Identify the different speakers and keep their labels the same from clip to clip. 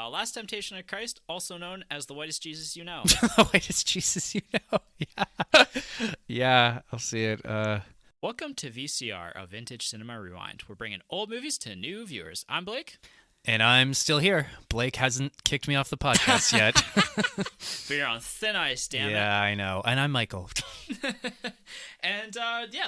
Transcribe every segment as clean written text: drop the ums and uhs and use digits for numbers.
Speaker 1: Last Temptation of Christ, also known as The Whitest Jesus You Know.
Speaker 2: The whitest Jesus you know. Yeah. Yeah, I'll see it.
Speaker 1: Welcome to VCR, a Vintage Cinema Rewind. We're bringing old movies to new viewers. I'm Blake.
Speaker 2: And I'm still here. Blake hasn't kicked me off the podcast yet.
Speaker 1: But you're on thin ice, damn it.
Speaker 2: Yeah, I know. And I'm Michael.
Speaker 1: And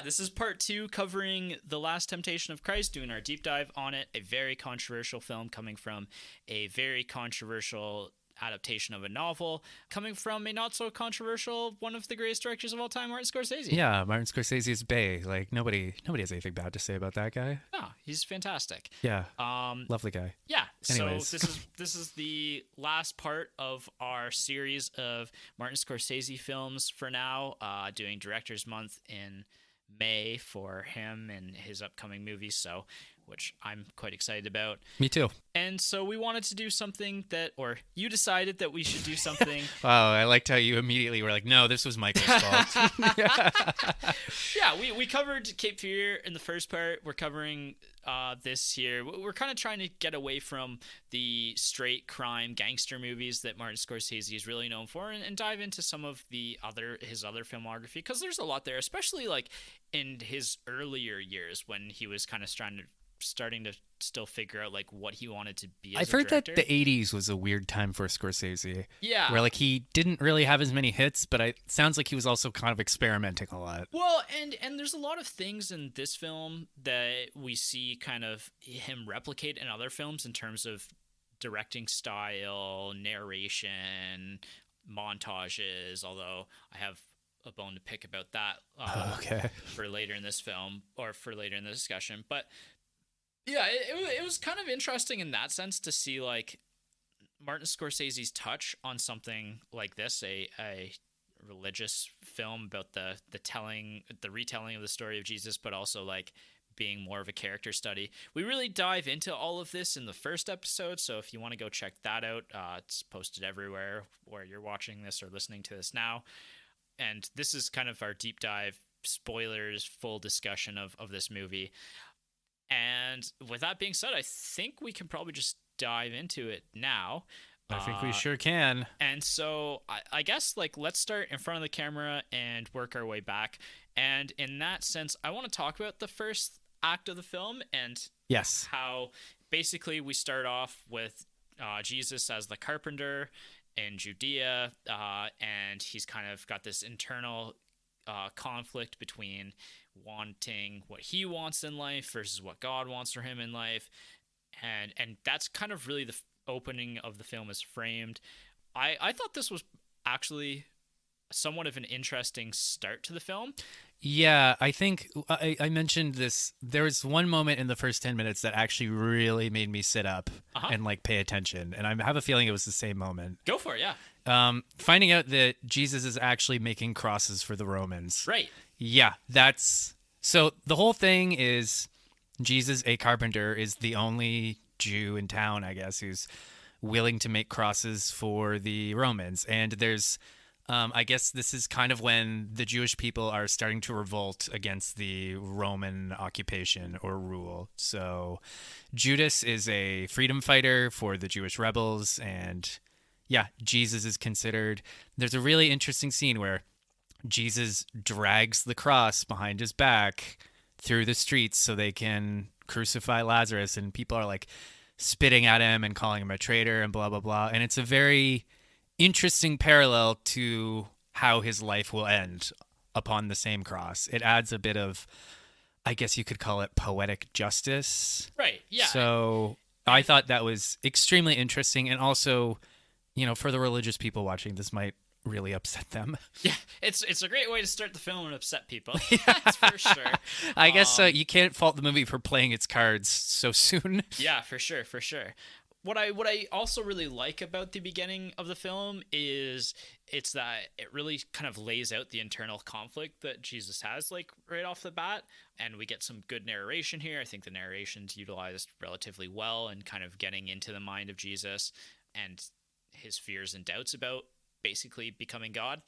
Speaker 1: this is part 2 covering The Last Temptation of Christ, doing our deep dive on it. A very controversial film coming from a very controversial adaptation of a novel, coming from a not so controversial one of the greatest directors of all time, Martin Scorsese.
Speaker 2: Yeah, Martin Scorsese's Bay. Like nobody has anything bad to say about that guy.
Speaker 1: No, he's fantastic.
Speaker 2: Yeah. Lovely guy.
Speaker 1: Yeah.
Speaker 2: Anyways.
Speaker 1: So this is the last part of our series of Martin Scorsese films for now, doing Directors Month in May for him and his upcoming movies, which I'm quite excited about.
Speaker 2: Me too.
Speaker 1: And so we wanted to do something or you decided that we should do something.
Speaker 2: Wow, I liked how you immediately were like, no, this was Michael's fault.
Speaker 1: Yeah, we covered Cape Fear in the first part. We're covering this here. We're kind of trying to get away from the straight crime gangster movies that Martin Scorsese is really known for and dive into some of his other filmography, because there's a lot there, especially like in his earlier years when he was kind of starting to still figure out like what he wanted to be as
Speaker 2: I've
Speaker 1: a
Speaker 2: heard
Speaker 1: director.
Speaker 2: that the 80s was a weird time for Scorsese.
Speaker 1: Yeah.
Speaker 2: Where like he didn't really have as many hits, but it sounds like he was also kind of experimenting a lot.
Speaker 1: Well, and there's a lot of things in this film that we see kind of him replicate in other films in terms of directing style, narration, montages, although I have a bone to pick about that
Speaker 2: Okay.
Speaker 1: for later in this film or for later in the discussion. But yeah, it was kind of interesting in that sense to see like Martin Scorsese's touch on something like this, a religious film about the retelling of the story of Jesus, but also like being more of a character study. We really dive into all of this in the first episode, so if you want to go check that out, it's posted everywhere where you're watching this or listening to this now. And this is kind of our deep dive, spoilers, full discussion of this movie. And with that being said, I think we can probably just dive into it now.
Speaker 2: I think we sure can.
Speaker 1: And so I guess like let's start in front of the camera and work our way back. And in that sense, I want to talk about the first act of the film and
Speaker 2: Yes.
Speaker 1: how basically we start off with Jesus as the carpenter in Judea, and he's kind of got this internal conflict between wanting what he wants in life versus what God wants for him in life, and that's kind of really the opening of the film is framed. I thought this was actually somewhat of an interesting start to the film.
Speaker 2: Yeah, I think I mentioned this. There was one moment in the first 10 minutes that actually really made me sit up and like pay attention. And I have a feeling it was the same moment.
Speaker 1: Go for it, yeah.
Speaker 2: Finding out that Jesus is actually making crosses for the Romans.
Speaker 1: Right.
Speaker 2: Yeah, so the whole thing is Jesus, a carpenter, is the only Jew in town, I guess, who's willing to make crosses for the Romans. And there's I guess this is kind of when the Jewish people are starting to revolt against the Roman occupation or rule. So Judas is a freedom fighter for the Jewish rebels, and yeah, Jesus is considered. There's a really interesting scene where Jesus drags the cross behind his back through the streets so they can crucify Lazarus, and people are like spitting at him and calling him a traitor and blah, blah, blah. And it's a very interesting parallel to how his life will end upon the same cross. It adds a bit of, I guess you could call it poetic justice.
Speaker 1: Right, yeah.
Speaker 2: So I thought that was extremely interesting. And also, for the religious people watching, this might really upset them.
Speaker 1: Yeah, it's a great way to start the film and upset people. That's for sure.
Speaker 2: I guess you can't fault the movie for playing its cards so soon.
Speaker 1: Yeah, for sure. What I also really like about the beginning of the film is it's that it really kind of lays out the internal conflict that Jesus has, like right off the bat, and we get some good narration here. I think the narration's utilized relatively well and kind of getting into the mind of Jesus and his fears and doubts about basically becoming God.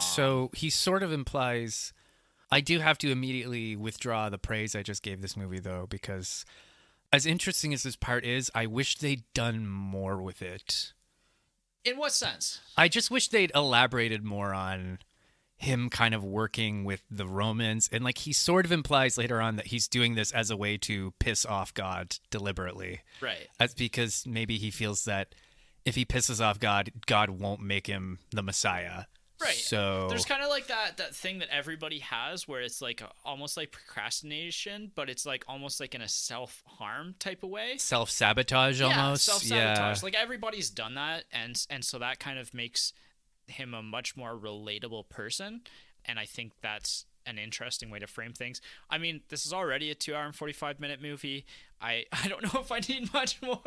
Speaker 2: So he sort of implies, I do have to immediately withdraw the praise I just gave this movie though, because As interesting as this part is, I wish they'd done more with it.
Speaker 1: In what sense?
Speaker 2: I just wish they'd elaborated more on him kind of working with the Romans. And like he sort of implies later on that he's doing this as a way to piss off God deliberately.
Speaker 1: Right.
Speaker 2: That's because maybe he feels that if he pisses off God, God won't make him the Messiah.
Speaker 1: Right.
Speaker 2: So
Speaker 1: there's kind of like that thing that everybody has where it's like almost like procrastination, but it's like almost like in a self-harm type of way.
Speaker 2: Self-sabotage almost.
Speaker 1: Self-sabotage. Like everybody's done that, and so that kind of makes him a much more relatable person, and I think that's an interesting way to frame things. I mean, this is already a 2 hour and 45-minute movie. I don't know if I need much more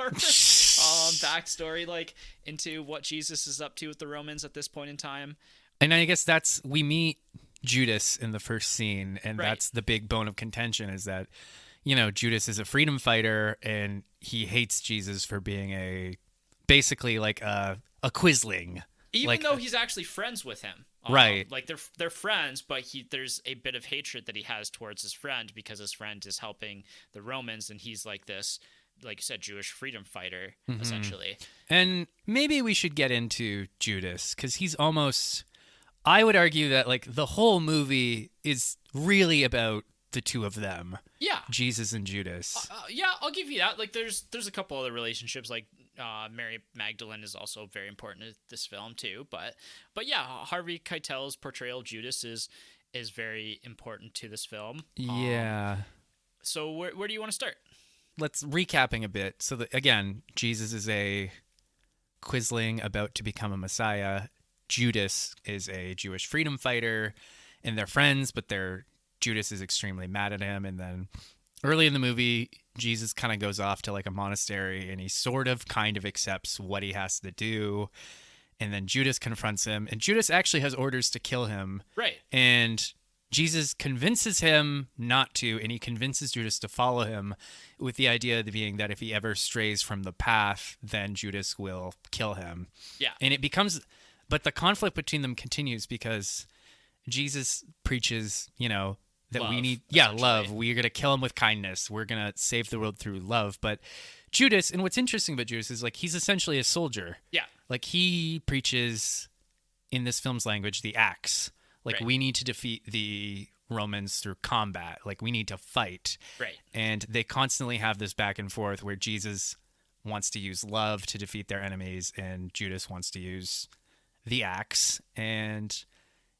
Speaker 1: backstory like into what Jesus is up to with the Romans at this point in time.
Speaker 2: And I guess we meet Judas in the first scene, and
Speaker 1: Right.
Speaker 2: that's the big bone of contention is that, Judas is a freedom fighter, and he hates Jesus for being basically like a quisling.
Speaker 1: Even though he's actually friends with him.
Speaker 2: Right.
Speaker 1: Like they're friends, but there's a bit of hatred that he has towards his friend because his friend is helping the Romans, and he's like this, like you said, Jewish freedom fighter, essentially.
Speaker 2: And maybe we should get into Judas, because he's almost... I would argue that like the whole movie is really about the two of them. Yeah. Jesus and Judas.
Speaker 1: Yeah, I'll give you that. Like there's a couple other relationships, like Mary Magdalene is also very important to this film too. But yeah, Harvey Keitel's portrayal of Judas is very important to this film.
Speaker 2: Yeah.
Speaker 1: So where do you want to start?
Speaker 2: Let's recapping a bit. So again, Jesus is a quisling about to become a Messiah. Judas is a Jewish freedom fighter, and they're friends, but Judas is extremely mad at him. And then early in the movie, Jesus kind of goes off to like a monastery, and he sort of kind of accepts what he has to do. And then Judas confronts him, and Judas actually has orders to kill him.
Speaker 1: Right.
Speaker 2: And Jesus convinces him not to, and he convinces Judas to follow him, with the idea being that if he ever strays from the path, then Judas will kill him.
Speaker 1: Yeah.
Speaker 2: And it becomes... But the conflict between them continues because Jesus preaches, that
Speaker 1: love,
Speaker 2: we need, love. We're going to kill him with kindness. We're going to save the world through love. But Judas, and what's interesting about Judas is like he's essentially a soldier.
Speaker 1: Yeah.
Speaker 2: Like he preaches, in this film's language, the axe. Like
Speaker 1: Right.
Speaker 2: we need to defeat the Romans through combat. Like we need to fight.
Speaker 1: Right.
Speaker 2: And they constantly have this back and forth where Jesus wants to use love to defeat their enemies, and Judas wants to use the axe. And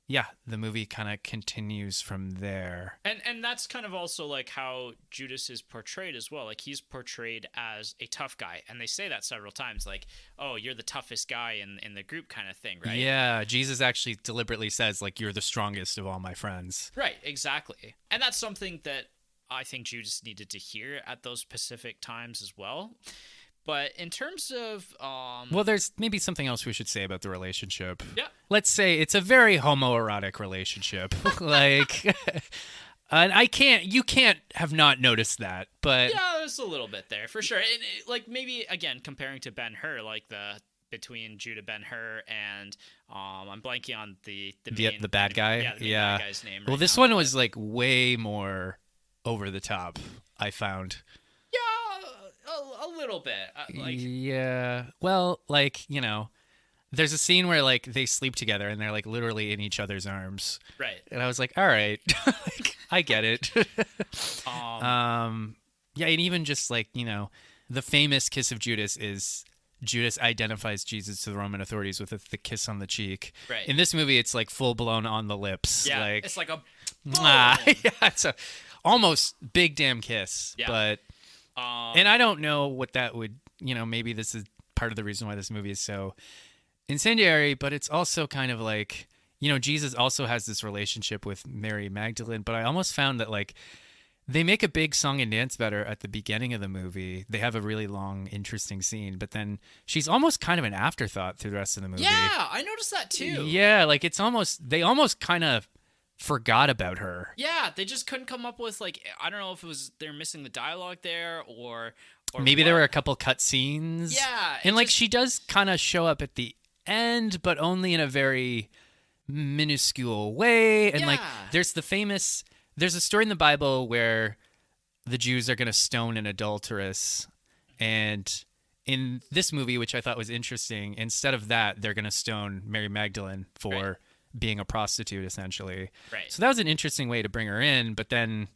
Speaker 2: yeah, the movie kind of continues from there.
Speaker 1: And that's kind of also like how Judas is portrayed as well. Like he's portrayed as a tough guy, and they say that several times, like, oh, you're the toughest guy in the group kind of thing, right?
Speaker 2: Yeah, Jesus actually deliberately says like, you're the strongest of all my friends.
Speaker 1: Right, exactly. And that's something that I think Judas needed to hear at those specific times as well. But in terms of
Speaker 2: well, there's maybe something else we should say about the relationship.
Speaker 1: Yeah.
Speaker 2: Let's say it's a very homoerotic relationship. Like, and you can't have not noticed that, but
Speaker 1: yeah, there's a little bit there for sure. And like maybe again comparing to Ben-Hur, like between Judah Ben-Hur and I'm blanking on the
Speaker 2: bad guy.
Speaker 1: Yeah, the main bad guy's name.
Speaker 2: Well,
Speaker 1: right
Speaker 2: this
Speaker 1: now,
Speaker 2: one was like way more over the top, I found.
Speaker 1: A little bit.
Speaker 2: Yeah. Well, like, there's a scene where like they sleep together and they're like literally in each other's arms.
Speaker 1: Right.
Speaker 2: And I was like, all right, like, I get it. Yeah. And even just like, the famous kiss of Judas is Judas identifies Jesus to the Roman authorities with the kiss on the cheek.
Speaker 1: Right.
Speaker 2: In this movie, it's like full blown on the lips.
Speaker 1: Yeah.
Speaker 2: Like,
Speaker 1: it's like a
Speaker 2: yeah, it's a almost big damn kiss.
Speaker 1: Yeah.
Speaker 2: But and I don't know what that would, maybe this is part of the reason why this movie is so incendiary, but it's also kind of like, Jesus also has this relationship with Mary Magdalene, but I almost found that like they make a big song and dance about her at the beginning of the movie. They have a really long, interesting scene, but then she's almost kind of an afterthought through the rest of the movie.
Speaker 1: Yeah, I noticed that too.
Speaker 2: Yeah, like they almost kind of forgot about her.
Speaker 1: Yeah, they just couldn't come up with like, I don't know if it was they're missing the dialogue there or
Speaker 2: maybe there were a couple cut scenes.
Speaker 1: Yeah.
Speaker 2: And like she does kind of show up at the end, but only in a very minuscule way. And like there's a story in the Bible where the Jews are going to stone an adulteress. And in this movie, which I thought was interesting, instead of that, they're going to stone Mary Magdalene for being a prostitute, essentially.
Speaker 1: Right.
Speaker 2: So that was an interesting way to bring her in, but then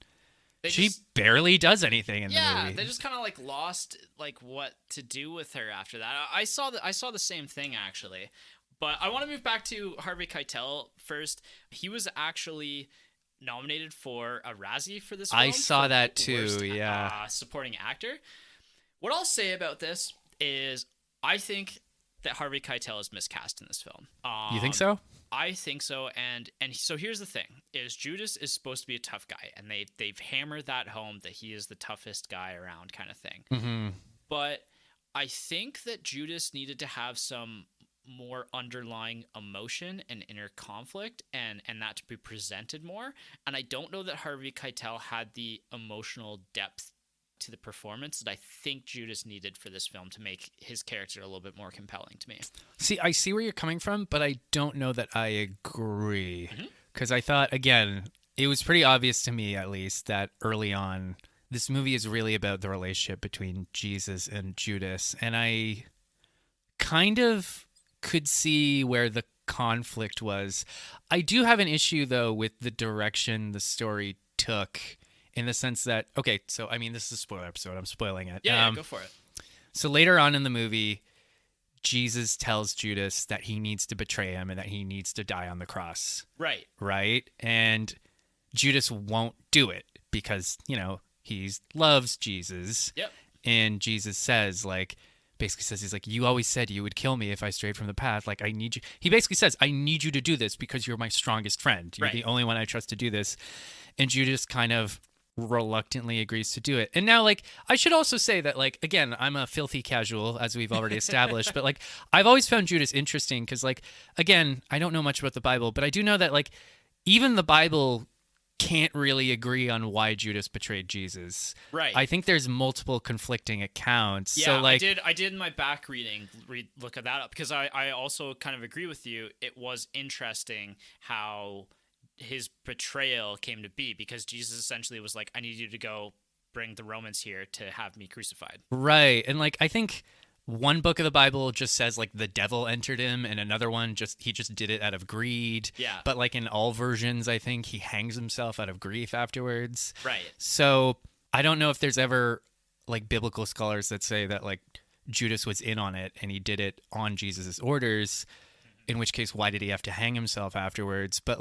Speaker 2: she
Speaker 1: just
Speaker 2: barely does anything in the movie.
Speaker 1: Yeah, they just kind of like lost like what to do with her after that. I saw the same thing actually. But I want to move back to Harvey Keitel first. He was actually nominated for a Razzie for this film.
Speaker 2: I saw that
Speaker 1: worst,
Speaker 2: too, yeah.
Speaker 1: supporting actor. What I'll say about this is I think that Harvey Keitel is miscast in this film.
Speaker 2: You think so?
Speaker 1: I think so, and so here's the thing: is Judas is supposed to be a tough guy, and they've hammered that home that he is the toughest guy around, kind of thing.
Speaker 2: Mm-hmm.
Speaker 1: But I think that Judas needed to have some more underlying emotion and inner conflict, and that to be presented more. And I don't know that Harvey Keitel had the emotional depth to the performance that I think Judas needed for this film to make his character a little bit more compelling to me.
Speaker 2: See, I see where you're coming from, but I don't know that I agree. Because I thought, again, it was pretty obvious to me, at least, that early on, this movie is really about the relationship between Jesus and Judas. And I kind of could see where the conflict was. I do have an issue, though, with the direction the story took, in the sense that, okay, so, I mean, this is a spoiler episode. I'm spoiling it.
Speaker 1: Yeah, go for it.
Speaker 2: So later on in the movie, Jesus tells Judas that he needs to betray him and that he needs to die on the cross.
Speaker 1: Right.
Speaker 2: Right? And Judas won't do it because, he loves Jesus.
Speaker 1: Yep.
Speaker 2: And Jesus says, basically says, he's like, you always said you would kill me if I strayed from the path. Like, I need you. He basically says, I need you to do this because you're my strongest friend. You're the only one I trust to do this. And Judas kind of reluctantly agrees to do it. And now, I should also say that, again, I'm a filthy casual, as we've already established, but I've always found Judas interesting because, again, I don't know much about the Bible, but I do know that even the Bible can't really agree on why Judas betrayed Jesus.
Speaker 1: Right.
Speaker 2: I think there's multiple conflicting accounts.
Speaker 1: Yeah,
Speaker 2: so,
Speaker 1: I did in my back reading look at that up because I also kind of agree with you. It was interesting how his betrayal came to be because Jesus essentially was like, I need you to go bring the Romans here to have me crucified.
Speaker 2: Right. And I think one book of the Bible just says the devil entered him, and another one he just did it out of greed.
Speaker 1: Yeah.
Speaker 2: But in all versions, I think he hangs himself out of grief afterwards.
Speaker 1: Right.
Speaker 2: So I don't know if there's ever biblical scholars that say that Judas was in on it and he did it on Jesus's orders, in which case, why did he have to hang himself afterwards? But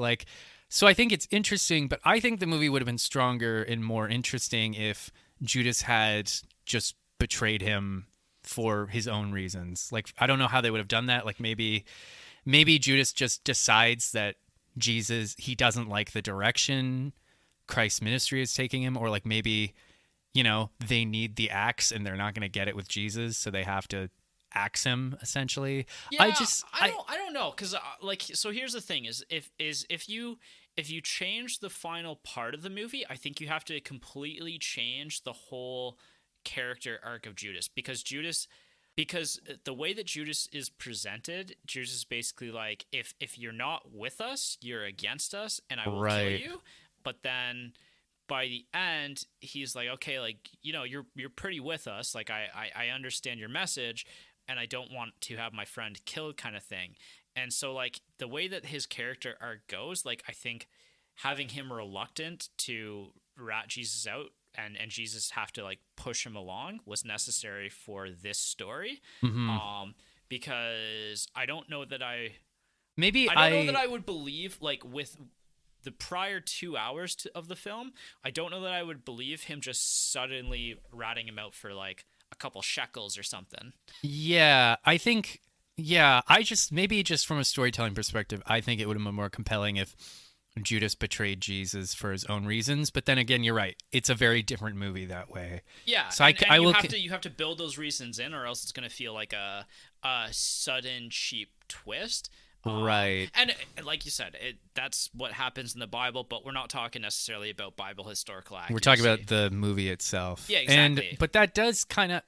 Speaker 2: so I think it's interesting, but I think the movie would have been stronger and more interesting if Judas had just betrayed him for his own reasons. I don't know how they would have done that. Maybe Judas just decides that he doesn't like the direction Christ's ministry is taking him, or maybe, they need the axe and they're not going to get it with Jesus, so they have to axe him essentially.
Speaker 1: Yeah, I don't know, because so here's the thing: is if you change the final part of the movie, I think you have to completely change the whole character arc of Judas, because the way that Judas is presented, Judas is basically like, if you're not with us, you're against us, and I will kill you. But then by the end, he's like, okay, you're pretty with us. I understand your message, and I don't want to have my friend killed, kind of thing. And so the way that his character arc goes, I think having him reluctant to rat Jesus out and Jesus have to push him along was necessary for this story.
Speaker 2: Mm-hmm.
Speaker 1: Because I don't know that I would believe with the prior 2 hours of the film, I don't know that I would believe him just suddenly ratting him out for a couple shekels or something.
Speaker 2: Yeah, I think, maybe just from a storytelling perspective, I think it would have been more compelling if Judas betrayed Jesus for his own reasons. But then again, you're right. It's a very different movie that way.
Speaker 1: Yeah.
Speaker 2: So
Speaker 1: you have to build those reasons in, or else it's going to feel like a sudden cheap twist.
Speaker 2: Right.
Speaker 1: And like you said, that's what happens in the Bible, but we're not talking necessarily about Bible historical accuracy.
Speaker 2: We're talking about the movie itself.
Speaker 1: Yeah, exactly.
Speaker 2: But that does kind of,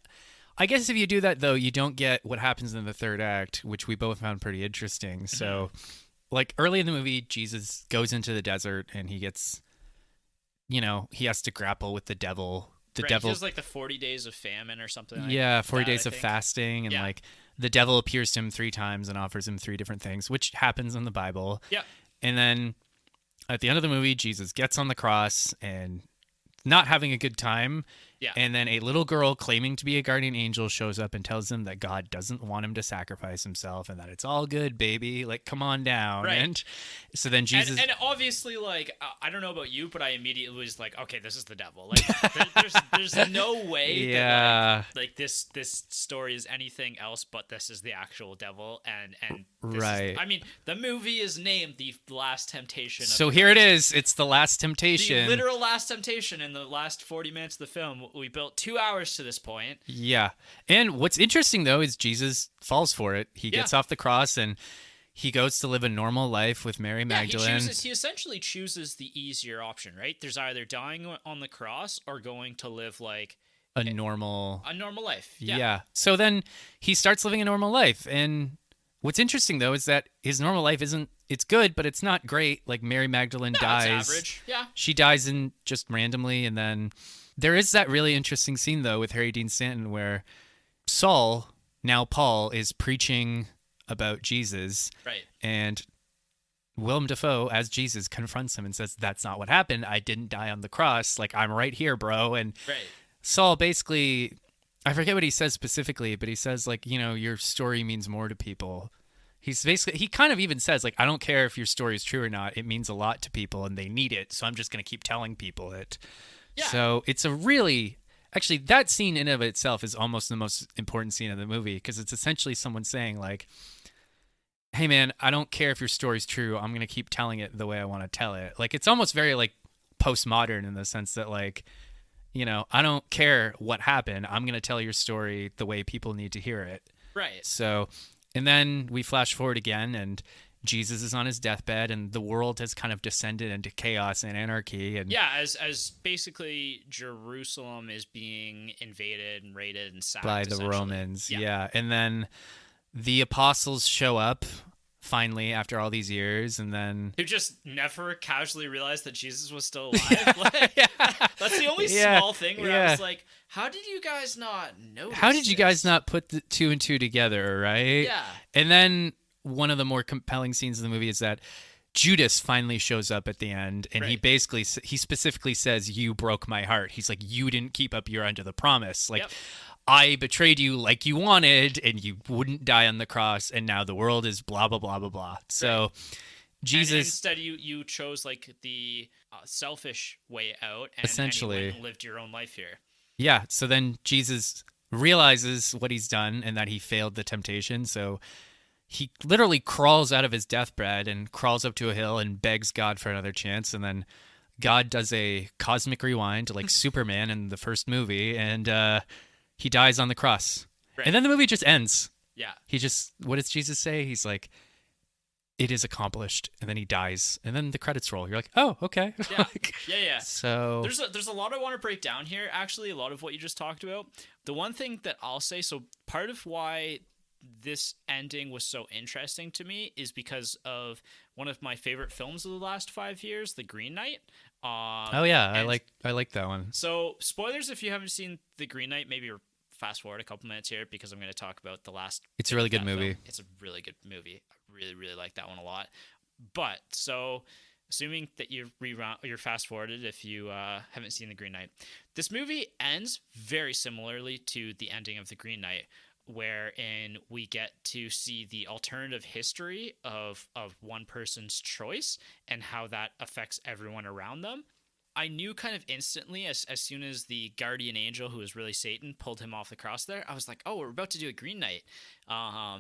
Speaker 2: I guess if you do that, though, you don't get what happens in the third act, which we both found pretty interesting. So, early in the movie, Jesus goes into the desert and he gets, he has to grapple with the devil the
Speaker 1: Right,
Speaker 2: devil.
Speaker 1: he does like the 40 days of famine or something like
Speaker 2: Yeah, 40
Speaker 1: that,
Speaker 2: days
Speaker 1: I
Speaker 2: of
Speaker 1: think.
Speaker 2: fasting, and
Speaker 1: Yeah.
Speaker 2: like the devil appears to him 3 times and offers him 3 different things, which happens in the Bible.
Speaker 1: Yeah.
Speaker 2: And then at the end of the movie, Jesus gets on the cross and not having a good time.
Speaker 1: Yeah.
Speaker 2: And then a little girl claiming to be a guardian angel shows up and tells him that God doesn't want him to sacrifice himself and that it's all good, baby. Like, come on down.
Speaker 1: Right.
Speaker 2: And so then Jesus.
Speaker 1: And obviously, like, I don't know about you, but I immediately was like, okay, this is the devil. Like, there's no way
Speaker 2: Yeah.
Speaker 1: that this story is anything else but this is the actual devil. And this
Speaker 2: Right.
Speaker 1: I mean, the movie is named The Last Temptation.
Speaker 2: So here it is. It's the last temptation.
Speaker 1: The literal last temptation in the last 40 minutes of the film. We built 2 hours to this point.
Speaker 2: Yeah. And what's interesting, though, is Jesus falls for it. He gets off the cross and he goes to live a normal life with Mary Magdalene.
Speaker 1: He essentially chooses the easier option, right? There's either dying on the cross or going to live like
Speaker 2: a normal
Speaker 1: life.
Speaker 2: Yeah. So then he starts living a normal life. And what's interesting, though, is that his normal life it's good, but it's not great. Like Mary Magdalene dies.
Speaker 1: It's average. Yeah.
Speaker 2: She dies just randomly. And then there is that really interesting scene, though, with Harry Dean Stanton where Saul, now Paul, is preaching about Jesus.
Speaker 1: Right.
Speaker 2: And Willem Dafoe, as Jesus, confronts him and says, "That's not what happened. I didn't die on the cross. Like, I'm right here, bro." And
Speaker 1: Right.
Speaker 2: Saul basically, I forget what he says specifically, but he says, like, your story means more to people. He kind of even says, like, I don't care if your story is true or not. It means a lot to people and they need it. So I'm just going to keep telling people it.
Speaker 1: Yeah.
Speaker 2: So it's actually, that scene in and of itself is almost the most important scene of the movie because it's essentially someone saying, like, hey, man, I don't care if your story's true. I'm going to keep telling it the way I want to tell it. Like, it's almost very, like, postmodern in the sense that, like, I don't care what happened. I'm going to tell your story the way people need to hear it.
Speaker 1: Right.
Speaker 2: So, and then we flash forward again, and Jesus is on his deathbed, and the world has kind of descended into chaos and anarchy. And
Speaker 1: yeah, as basically Jerusalem is being invaded and raided and sacked
Speaker 2: by the Romans.
Speaker 1: Yeah.
Speaker 2: Yeah. And then the apostles show up finally after all these years, and then
Speaker 1: who just never casually realized that Jesus was still alive. Like, that's the only small thing where I was like, how did you guys not notice?
Speaker 2: How did you guys
Speaker 1: this?
Speaker 2: not put the 2 and 2 together, right?
Speaker 1: Yeah.
Speaker 2: And then one of the more compelling scenes in the movie is that Judas finally shows up at the end, and he specifically says, "You broke my heart." He's like, "You didn't keep up your end of the promise. Like, I betrayed you like you wanted, and you wouldn't die on the cross, and now the world is blah, blah, blah, blah, blah." So Jesus...
Speaker 1: And instead, you chose like the selfish way out, and
Speaker 2: essentially
Speaker 1: and you went and lived your own life here.
Speaker 2: Yeah, so then Jesus realizes what he's done and that he failed the temptation, so he literally crawls out of his deathbed and crawls up to a hill and begs God for another chance, and then God does a cosmic rewind like Superman in the first movie, and he dies on the cross. Right. And then the movie just ends.
Speaker 1: Yeah.
Speaker 2: What does Jesus say? He's like, "It is accomplished," and then he dies, and then the credits roll. You're like, "Oh, okay."
Speaker 1: Yeah. Yeah.
Speaker 2: So
Speaker 1: there's a lot I want to break down here. Actually, a lot of what you just talked about. The one thing that I'll say, so part of why this ending was so interesting to me is because of one of my favorite films of the last 5 years, The Green Knight.
Speaker 2: Oh yeah, I like that one.
Speaker 1: So spoilers if you haven't seen The Green Knight, maybe fast forward a couple minutes here because I'm going to talk about the last.
Speaker 2: It's a really good movie.
Speaker 1: Film. It's a really good movie. I really, really like that one a lot. But so assuming that you're fast forwarded if you haven't seen The Green Knight, this movie ends very similarly to the ending of The Green Knight, wherein we get to see the alternative history of one person's choice and how that affects everyone around them. I knew kind of instantly as soon as the guardian angel, who was really Satan, pulled him off the cross there, I was like, oh, we're about to do a Green Knight.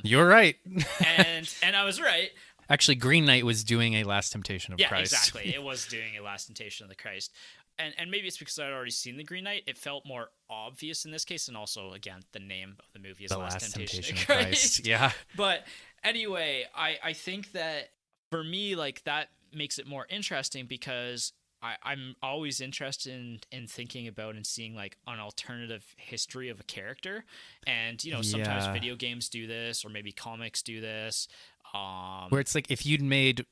Speaker 2: You're right.
Speaker 1: and I was right.
Speaker 2: Actually, Green Knight was doing a Last Temptation of Christ.
Speaker 1: Yeah, exactly. It was doing a Last Temptation of the Christ. And maybe it's because I'd already seen The Green Knight. It felt more obvious in this case. And also, again, the name of the movie is The Last Temptation of Christ.
Speaker 2: Yeah.
Speaker 1: But anyway, I think that for me, like, that makes it more interesting because I'm always interested in thinking about and seeing, like, an alternative history of a character. And, sometimes video games do this or maybe comics do this.
Speaker 2: Where it's like if you'd made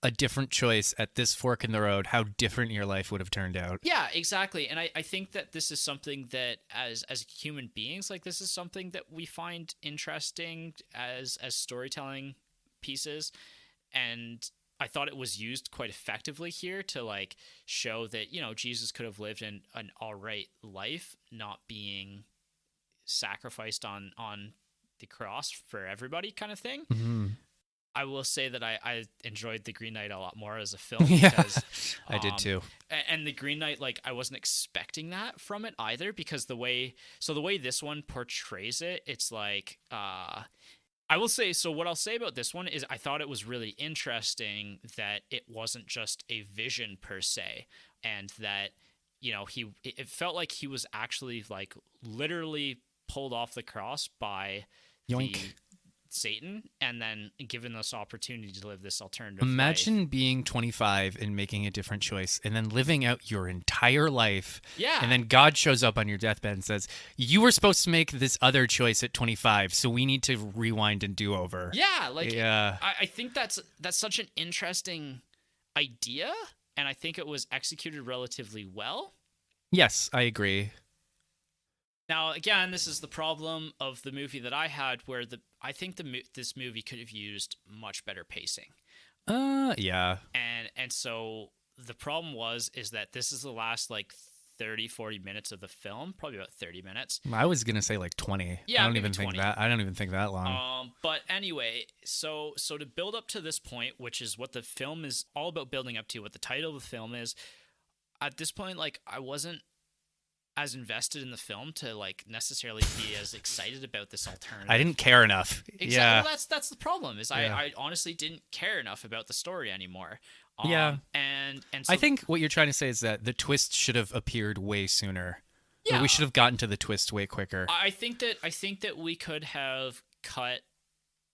Speaker 2: a different choice at this fork in the road, how different your life would have turned out.
Speaker 1: Yeah, exactly. And I think that this is something that as human beings, like this is something that we find interesting as storytelling pieces. And I thought it was used quite effectively here to like show that, Jesus could have lived an all right life, not being sacrificed on the cross for everybody kind of thing.
Speaker 2: Mm-hmm.
Speaker 1: I will say that I enjoyed The Green Knight a lot more as a film
Speaker 2: Yeah,
Speaker 1: because
Speaker 2: I did too.
Speaker 1: And The Green Knight, like I wasn't expecting that from it either, because the way this one portrays it, it's like I will say, so what I'll say about this one is I thought it was really interesting that it wasn't just a vision per se, and that it felt like he was actually like literally pulled off the cross by
Speaker 2: Yoink.
Speaker 1: Satan, and then given this opportunity to live this alternative
Speaker 2: Imagine
Speaker 1: life.
Speaker 2: being 25 and making a different choice and then living out your entire life.
Speaker 1: Yeah.
Speaker 2: And then God shows up on your deathbed and says, you were supposed to make this other choice at 25, so we need to rewind and do over.
Speaker 1: Yeah, like
Speaker 2: yeah.
Speaker 1: I think that's such an interesting idea, and I think it was executed relatively well.
Speaker 2: Yes, I agree.
Speaker 1: Now, again, this is the problem of the movie that I had, where I think this movie could have used much better pacing.
Speaker 2: Yeah.
Speaker 1: And so the problem is that this is the last like 30, 40 minutes of the film, probably about 30 minutes.
Speaker 2: I was going to say like 20.
Speaker 1: Yeah,
Speaker 2: I don't
Speaker 1: maybe
Speaker 2: even
Speaker 1: 20.
Speaker 2: think that. I don't even think that long.
Speaker 1: But anyway, so to build up to this point, which is what the film is all about building up to, what the title of the film is, at this point, like I wasn't as invested in the film to like necessarily be as excited about this alternative.
Speaker 2: I didn't care enough.
Speaker 1: Exactly.
Speaker 2: Yeah.
Speaker 1: Well, that's the problem. Is
Speaker 2: Yeah.
Speaker 1: I honestly didn't care enough about the story anymore.
Speaker 2: Yeah.
Speaker 1: And so,
Speaker 2: I think what you're trying to say is that the twist should have appeared way sooner.
Speaker 1: Yeah.
Speaker 2: Or we should have gotten to the twist way quicker.
Speaker 1: I think that we could have cut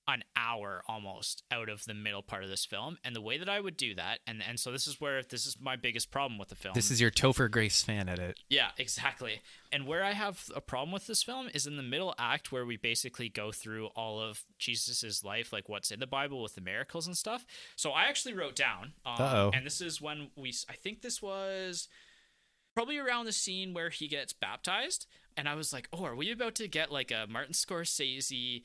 Speaker 1: an hour almost out of the middle part of this film, and the way that I would do that, and so this is my biggest problem with the film.
Speaker 2: This is your Topher Grace fan edit.
Speaker 1: Yeah, exactly. And where I have a problem with this film is in the middle act, where we basically go through all of Jesus's life, like what's in the Bible with the miracles and stuff. So I actually wrote down, and this is when I think this was probably around the scene where he gets baptized, and I was like, oh, are we about to get like a Martin Scorsese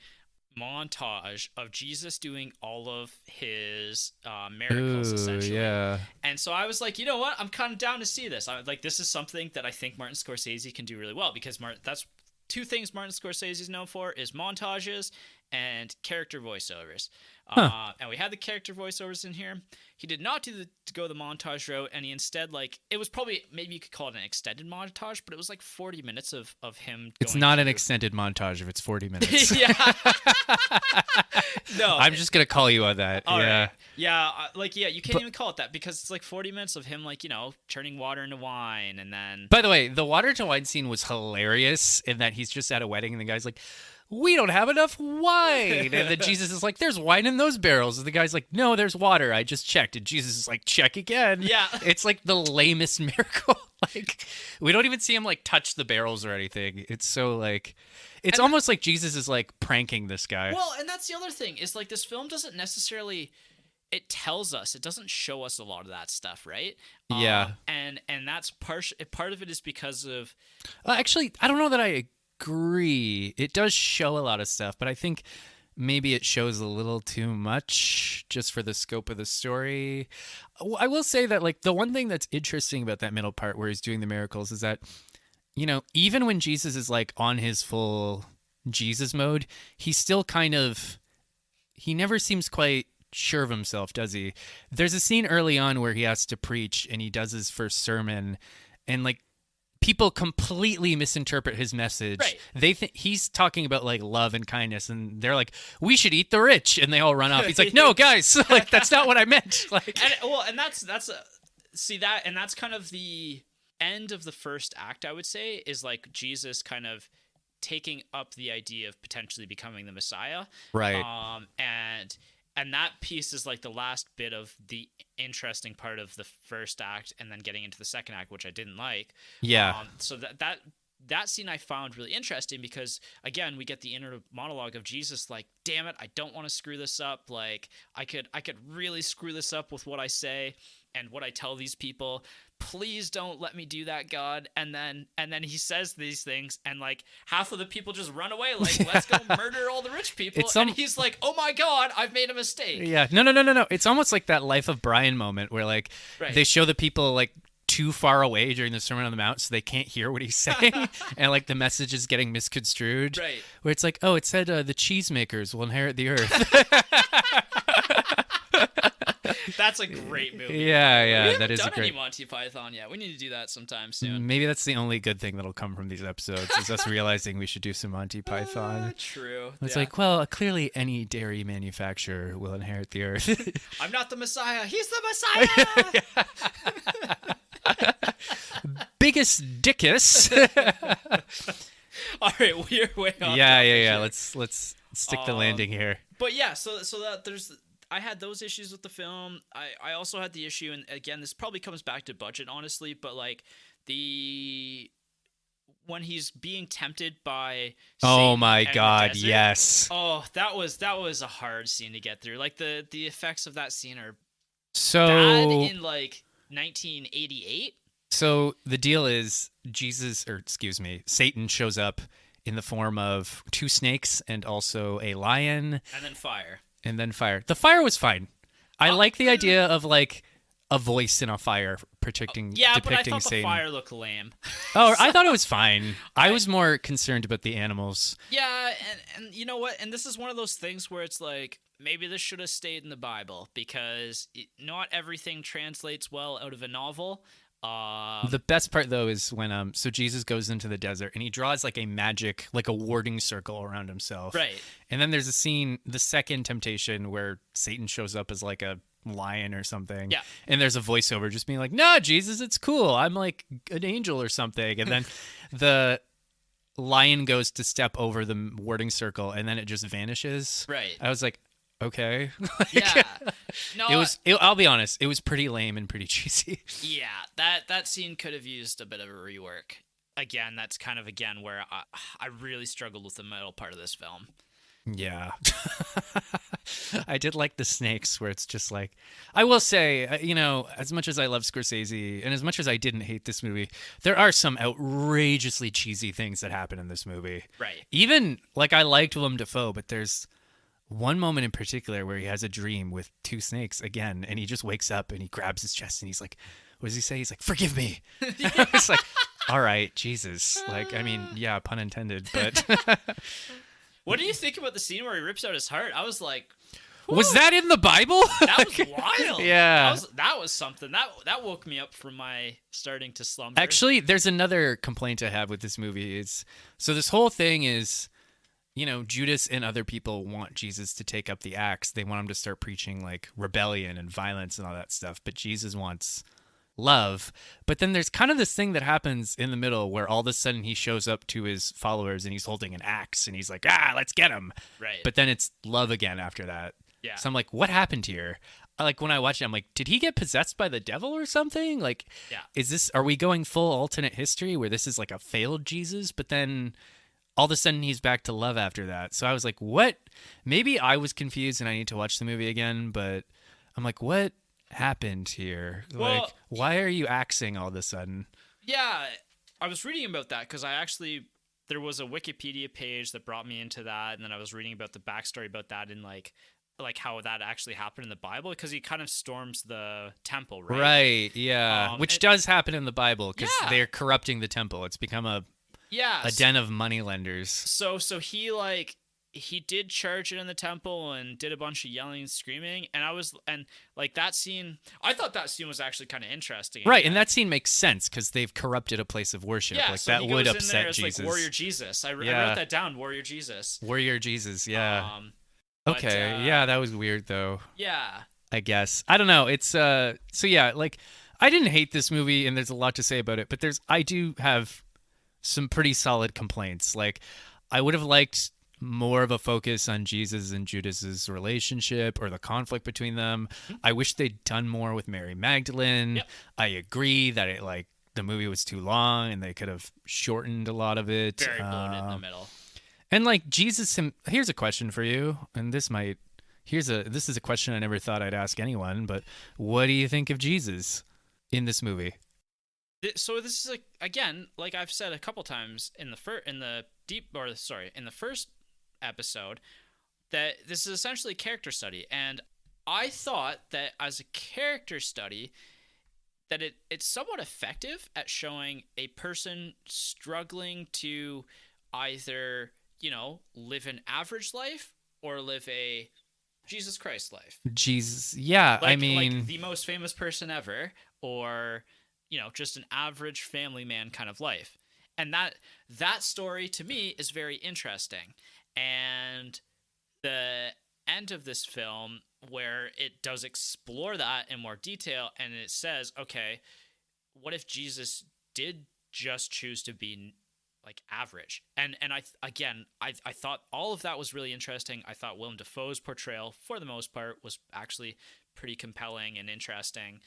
Speaker 1: montage of Jesus doing all of his miracles, essentially?
Speaker 2: Yeah.
Speaker 1: And so I was like, you know what? I'm kind of down to see this. This is something that I think Martin Scorsese can do really well, because that's two things Martin Scorsese is known for, is montages and character voiceovers. And we had the character voiceovers in here. He did not go the montage route, and he instead, like, it was probably, maybe you could call it an extended montage, but it was like 40 minutes of him
Speaker 2: It's
Speaker 1: going
Speaker 2: not
Speaker 1: through.
Speaker 2: an extended montage if it's 40 minutes.
Speaker 1: Yeah. No.
Speaker 2: I'm just going to call you on that.
Speaker 1: All
Speaker 2: yeah.
Speaker 1: right. Yeah, you can't even call it that, because it's like 40 minutes of him, like, turning water into wine, and then...
Speaker 2: By the way, the water to wine scene was hilarious in that he's just at a wedding and the guy's like, we don't have enough wine. And then Jesus is like, there's wine in those barrels. And the guy's like, no, there's water. I just checked. And Jesus is like, check again.
Speaker 1: Yeah.
Speaker 2: It's like the lamest miracle. Like, we don't even see him like touch the barrels or anything. It's so like, it's almost like Jesus is like pranking this guy.
Speaker 1: Well, and that's the other thing, is like this film doesn't necessarily... It tells us, it doesn't show us a lot of that stuff, right?
Speaker 2: Yeah.
Speaker 1: And that's part of it is because of...
Speaker 2: Actually, I don't know that I agree. It does show a lot of stuff, but I think maybe it shows a little too much just for the scope of the story. I will say that, like, the one thing that's interesting about that middle part where he's doing the miracles is that, even when Jesus is like on his full Jesus mode, he's still he never seems quite sure of himself, does he? There's a scene early on where he has to preach and he does his first sermon, and like people completely misinterpret his message.
Speaker 1: Right.
Speaker 2: They think he's talking about like love and kindness, and they're like, we should eat the rich, and they all run off. He's like, no, guys, like that's not what I meant. Like,
Speaker 1: and that's that's kind of the end of the first act, I would say, is like Jesus kind of taking up the idea of potentially becoming the Messiah.
Speaker 2: right.
Speaker 1: And that piece is like the last bit of the interesting part of the first act, and then getting into the second act, which I didn't like.
Speaker 2: Yeah.
Speaker 1: So that that scene I found really interesting because, again, we get the inner monologue of Jesus like, damn it, I don't want to screw this up. Like, I could really screw this up with what I say and what I tell these people. Please don't let me do that, God. And then he says these things, and like half of the people just run away, like, let's go murder all the rich people. And he's like, oh my God, I've made a mistake.
Speaker 2: Yeah, no. It's almost like that Life of Brian moment where like they show the people like too far away during the Sermon on the Mount, so they can't hear what he's saying, and like the message is getting misconstrued.
Speaker 1: Right.
Speaker 2: Where it's like, oh, it said the cheesemakers will inherit the earth.
Speaker 1: That's a great movie.
Speaker 2: Yeah, that is
Speaker 1: a great. We haven't done
Speaker 2: great.
Speaker 1: any Monty Python yet. We need to do that sometime soon.
Speaker 2: Maybe that's the only good thing that'll come from these episodes is us realizing we should do some Monty Python.
Speaker 1: True.
Speaker 2: It's like, well, clearly any dairy manufacturer will inherit the earth.
Speaker 1: I'm not the Messiah. He's the Messiah.
Speaker 2: Biggest dickus.
Speaker 1: All right, we're way off.
Speaker 2: Yeah. Let's stick the landing here.
Speaker 1: But yeah, so that I had those issues with the film. I also had the issue, and again, this probably comes back to budget, honestly, but like when he's being tempted by
Speaker 2: oh
Speaker 1: Satan
Speaker 2: my
Speaker 1: and the
Speaker 2: God,
Speaker 1: desert,
Speaker 2: yes.
Speaker 1: Oh, that was a hard scene to get through. Like the effects of that scene are
Speaker 2: so
Speaker 1: bad in like 1988.
Speaker 2: So the deal is Satan shows up in the form of 2 snakes and also a lion.
Speaker 1: And then fire.
Speaker 2: The fire was fine. I like the idea of like a voice in a fire depicting
Speaker 1: but I thought
Speaker 2: Satan.
Speaker 1: the fire looked lame.
Speaker 2: Oh, I thought it was fine. I was more concerned about the animals.
Speaker 1: Yeah, and you know what? And this is one of those things where it's like, maybe this should have stayed in the Bible because not everything translates well out of a novel.
Speaker 2: The best part though is when so Jesus goes into the desert and he draws like a magic, like a warding circle around himself.
Speaker 1: Right.
Speaker 2: And then there's a scene, the second temptation, where Satan shows up as like a lion or something.
Speaker 1: Yeah.
Speaker 2: And there's a voiceover just being like, "No, Jesus, it's cool. I'm like an angel or something." And then the lion goes to step over the warding circle and then it just vanishes.
Speaker 1: Right.
Speaker 2: I was like, okay.
Speaker 1: Yeah. No,
Speaker 2: I'll be honest, it was pretty lame and pretty cheesy.
Speaker 1: Yeah, that scene could have used a bit of a rework. Again, that's kind of where I really struggled with the middle part of this film.
Speaker 2: Yeah. I did like the snakes where it's just like, I will say, as much as I love Scorsese and as much as I didn't hate this movie, there are some outrageously cheesy things that happen in this movie.
Speaker 1: Right.
Speaker 2: Even, like, I liked Willem Dafoe, but there's one moment in particular where he has a dream with 2 snakes again, and he just wakes up and he grabs his chest and he's like, what does he say? He's like, "Forgive me." It's like, all right, Jesus. Like, I mean, yeah, pun intended, but...
Speaker 1: What do you think about the scene where he rips out his heart? I was like,
Speaker 2: was that in the Bible?
Speaker 1: That was wild.
Speaker 2: Yeah.
Speaker 1: That was something. That woke me up from my starting to slumber.
Speaker 2: Actually, there's another complaint I have with this movie. So this whole thing is, Judas and other people want Jesus to take up the axe. They want him to start preaching like rebellion and violence and all that stuff. But Jesus wants love. But then there's kind of this thing that happens in the middle where all of a sudden he shows up to his followers and he's holding an axe and he's like, let's get him.
Speaker 1: Right.
Speaker 2: But then it's love again after that.
Speaker 1: Yeah.
Speaker 2: So I'm like, what happened here? Like when I watched it, I'm like, did he get possessed by the devil or something? Like,
Speaker 1: yeah.
Speaker 2: Are we going full alternate history where this is like a failed Jesus? But then all of a sudden he's back to love after that. So I was like, what? Maybe I was confused and I need to watch the movie again, but I'm like, what happened here?
Speaker 1: Well,
Speaker 2: like, why are you axing all of a sudden?
Speaker 1: Yeah, I was reading about that because there was a Wikipedia page that brought me into that, and then I was reading about the backstory about that and like how that actually happened in the Bible, because he kind of storms the temple, right?
Speaker 2: Right, yeah. Which does happen in the Bible because they're corrupting the temple. It's become a den of moneylenders.
Speaker 1: So he did charge it in the temple and did a bunch of yelling and screaming, and that scene, I thought that scene was actually kind of interesting.
Speaker 2: Right, and that scene makes sense because they've corrupted a place of worship.
Speaker 1: Yeah,
Speaker 2: like
Speaker 1: so
Speaker 2: that
Speaker 1: he
Speaker 2: would
Speaker 1: goes
Speaker 2: upset
Speaker 1: in there as,
Speaker 2: Jesus.
Speaker 1: like, Warrior Jesus. I wrote that down, Warrior Jesus.
Speaker 2: Warrior Jesus, yeah. Okay,
Speaker 1: But,
Speaker 2: yeah, that was weird though.
Speaker 1: Yeah.
Speaker 2: I guess. I don't know. It's so yeah, like I didn't hate this movie and there's a lot to say about it, but I do have some pretty solid complaints. Like I would have liked more of a focus on Jesus and Judas's relationship or the conflict between them. I wish they'd done more with Mary Magdalene.
Speaker 1: Yep.
Speaker 2: I agree that the movie was too long and they could have shortened a lot of it.
Speaker 1: Very bloated in the middle.
Speaker 2: And like Jesus, here's a question for you, and this is a question I never thought I'd ask anyone, but what do you think of Jesus in this movie?
Speaker 1: So this is again, like I've said a couple times in the first episode, that this is essentially a character study, and I thought that as a character study, that it's somewhat effective at showing a person struggling to either, live an average life or live a Jesus Christ life.
Speaker 2: Jesus, yeah,
Speaker 1: like
Speaker 2: like
Speaker 1: the most famous person ever, or just an average family man kind of life. And that story to me is very interesting. And the end of this film, where it does explore that in more detail, and it says, okay, what if Jesus did just choose to be like average? And I thought all of that was really interesting. I thought Willem Dafoe's portrayal, for the most part, was actually pretty compelling and interesting.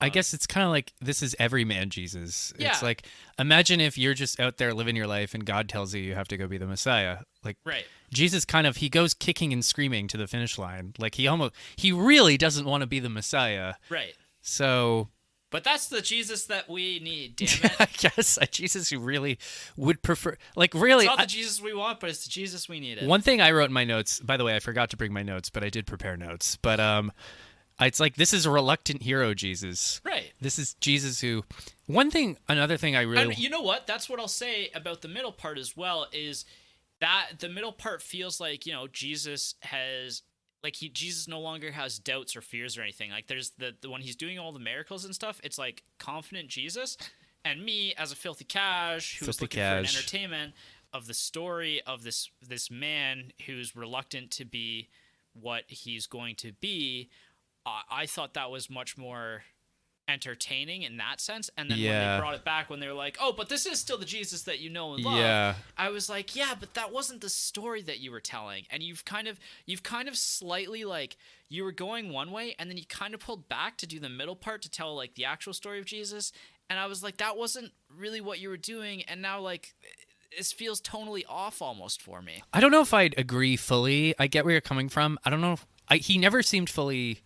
Speaker 2: I guess it's kind of like, this is everyman Jesus.
Speaker 1: Yeah.
Speaker 2: It's like, imagine if you're just out there living your life and God tells you have to go be the Messiah. Like,
Speaker 1: right.
Speaker 2: Jesus he goes kicking and screaming to the finish line. Like, he really doesn't want to be the Messiah.
Speaker 1: Right.
Speaker 2: So...
Speaker 1: But that's the Jesus that we need, damn it.
Speaker 2: I guess a Jesus who really would prefer... Like, really...
Speaker 1: It's not the Jesus we want, but it's the Jesus we needed.
Speaker 2: One thing I wrote in my notes... By the way, I forgot to bring my notes, but I did prepare notes. But, it's like, this is a reluctant hero Jesus.
Speaker 1: Right.
Speaker 2: This is Jesus who... Another thing I really...
Speaker 1: And you know what? That's what I'll say about the middle part as well, is that the middle part feels like, Jesus has... Like, Jesus no longer has doubts or fears or anything. Like, there's the when he's doing all the miracles and stuff, it's like confident Jesus. And me, as a filthy cash who's looking for an entertainment of the story of this man who's reluctant to be what he's going to be, I thought that was much more entertaining in that sense. And then when they brought it back, when they were like, oh, but this is still the Jesus that you know and love, I was like, yeah, but that wasn't the story that you were telling. And you've kind of slightly, like, you were going one way and then you kind of pulled back to do the middle part to tell like the actual story of Jesus. And I was like, that wasn't really what you were doing. And now, like, this feels tonally off almost for me.
Speaker 2: I don't know if I'd agree fully. I get where you're coming from. I don't know. He never seemed fully...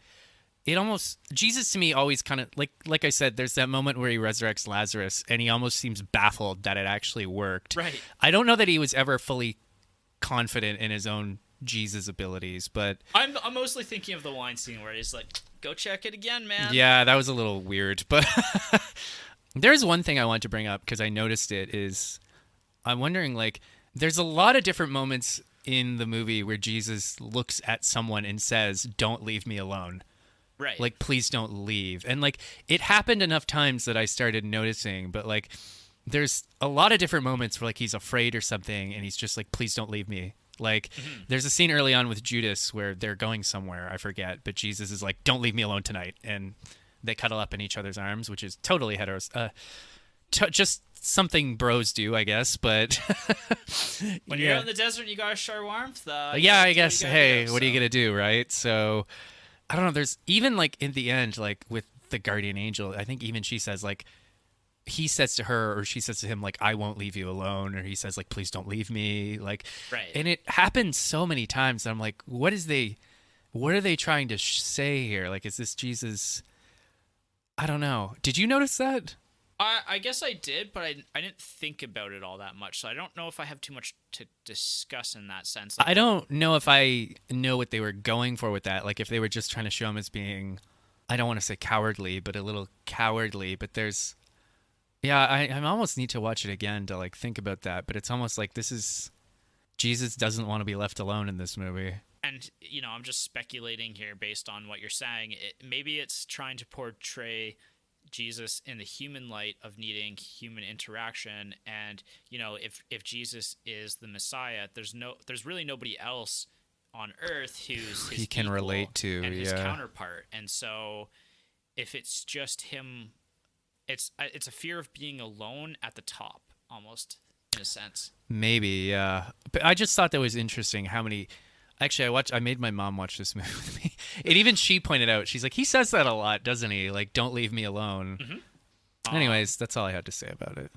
Speaker 2: Jesus to me always kind of, like I said, there's that moment where he resurrects Lazarus and he almost seems baffled that it actually worked.
Speaker 1: Right.
Speaker 2: I don't know that he was ever fully confident in his own Jesus abilities, but...
Speaker 1: I'm mostly thinking of the wine scene where he's like, go check it again, man.
Speaker 2: Yeah, that was a little weird, but there's one thing I want to bring up because I noticed it is, I'm wondering, like, there's a lot of different moments in the movie where Jesus looks at someone and says, don't leave me alone.
Speaker 1: Right.
Speaker 2: Like, please don't leave. And, like, it happened enough times that I started noticing, but, like, there's a lot of different moments where, like, he's afraid or something, and he's just like, please don't leave me. Like, there's a scene early on with Judas where they're going somewhere, I forget, but Jesus is like, don't leave me alone tonight. And they cuddle up in each other's arms, which is totally just something bros do, I guess, but...
Speaker 1: When you're out in the desert and you gotta show warmth,
Speaker 2: yeah, I guess, hey, what are you gonna do, right? So... I don't know, there's even, like, in the end, like, with the guardian angel, I think even she says, like, he says to her, or she says to him, like, I won't leave you alone, or he says, like, please don't leave me, like,
Speaker 1: right.
Speaker 2: And it happens so many times that I'm like, what are they trying to say here? Like, is this Jesus? I don't know. Did you notice that?
Speaker 1: I guess I did, but I didn't think about it all that much, so I don't know if I have too much to discuss in that sense.
Speaker 2: I don't know if I know what they were going for with that. Like, if they were just trying to show him as being, I don't want to say cowardly, but a little cowardly. But there's, yeah, I almost need to watch it again to, like, think about that. But it's almost like this is, Jesus doesn't want to be left alone in this movie.
Speaker 1: And, I'm just speculating here based on what you're saying. Maybe it's trying to portray Jesus in the human light of needing human interaction, and if Jesus is the Messiah, there's really nobody else on earth who's his
Speaker 2: he can relate to
Speaker 1: and his counterpart. And so if it's just him, it's a fear of being alone at the top, almost, in a sense.
Speaker 2: Maybe, yeah. But I just thought that was interesting how many... Actually, I made my mom watch this movie with me. And even she pointed out, she's like, he says that a lot, doesn't he? Like, don't leave me alone.
Speaker 1: Mm-hmm.
Speaker 2: Anyways, that's all I had to say about it.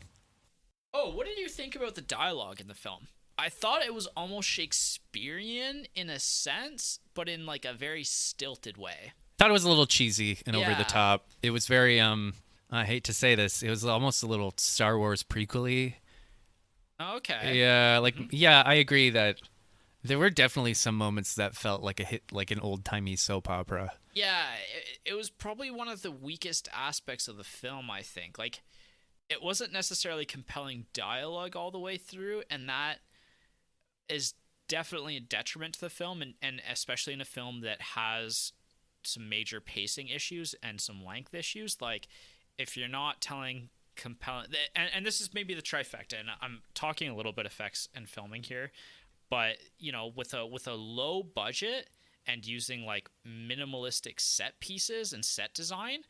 Speaker 1: Oh, what did you think about the dialogue in the film? I thought it was almost Shakespearean in a sense, but in like a very stilted way.
Speaker 2: Thought it was a little cheesy and over the
Speaker 1: Yeah.
Speaker 2: top. It was very I hate to say this, it was almost a little Star Wars prequel-y.
Speaker 1: Okay.
Speaker 2: Yeah, like yeah, I agree that there were definitely some moments that felt like a hit, like an old-timey soap opera.
Speaker 1: Yeah, it was probably one of the weakest aspects of the film, I think. Like, it wasn't necessarily compelling dialogue all the way through, and that is definitely a detriment to the film, and especially in a film that has some major pacing issues and some length issues. Like, if you're not telling compelling, and this is maybe the trifecta, and I'm talking a little bit effects and filming here, but you know, with a low budget and using like minimalistic set pieces and set design,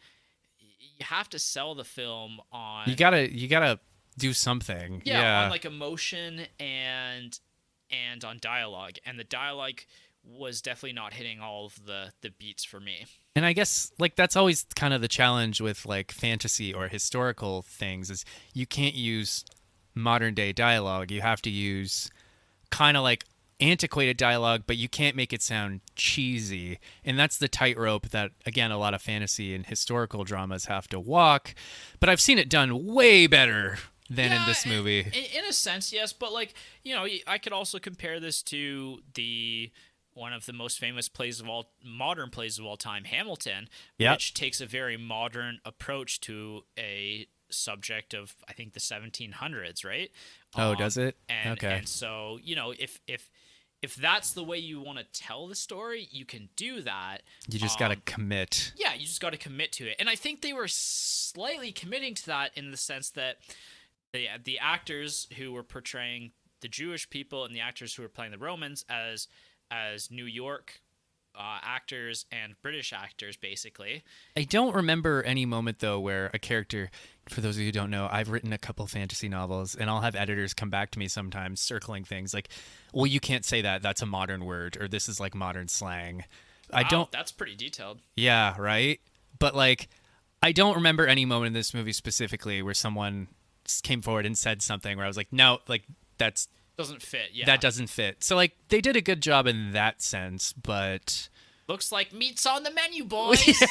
Speaker 1: you have to sell the film on
Speaker 2: You gotta do something. Yeah.
Speaker 1: on like emotion and on dialogue, and the dialogue was definitely not hitting all of the beats for me.
Speaker 2: And I guess like that's always kind of the challenge with like fantasy or historical things is you can't use modern day dialogue. You have to use kind of like antiquated dialogue, but you can't make it sound cheesy. And that's the tightrope that again a lot of fantasy and historical dramas have to walk. But I've seen it done way better than in this movie.
Speaker 1: In a sense, yes, but like, you know, I could also compare this to the one of the most famous modern plays of all time, Hamilton,
Speaker 2: Yep.
Speaker 1: which takes a very modern approach to a subject of, I think, the 1700s, right?
Speaker 2: Oh, does it?
Speaker 1: And,
Speaker 2: Okay.
Speaker 1: And so, you know, if that's the way you want to tell the story, you can do that.
Speaker 2: You just got to commit.
Speaker 1: Yeah, you just got to commit to it. And I think they were slightly committing to that in the sense that the actors who were portraying the Jewish people and the actors who were playing the Romans as New York actors and British actors, basically.
Speaker 2: I don't remember any moment though where a character, for those of you who don't know, I've written a couple fantasy novels and I'll have editors come back to me sometimes circling things like, well, you can't say that, that's a modern word, or this is like modern slang. I
Speaker 1: Wow,
Speaker 2: don't
Speaker 1: that's pretty detailed.
Speaker 2: Yeah, right? But like I don't remember any moment in this movie specifically where someone came forward and said something where I was like, no, like that's
Speaker 1: Doesn't fit, yeah.
Speaker 2: that doesn't fit. So like they did a good job in that sense, but
Speaker 1: Looks like meat's on the menu, boys.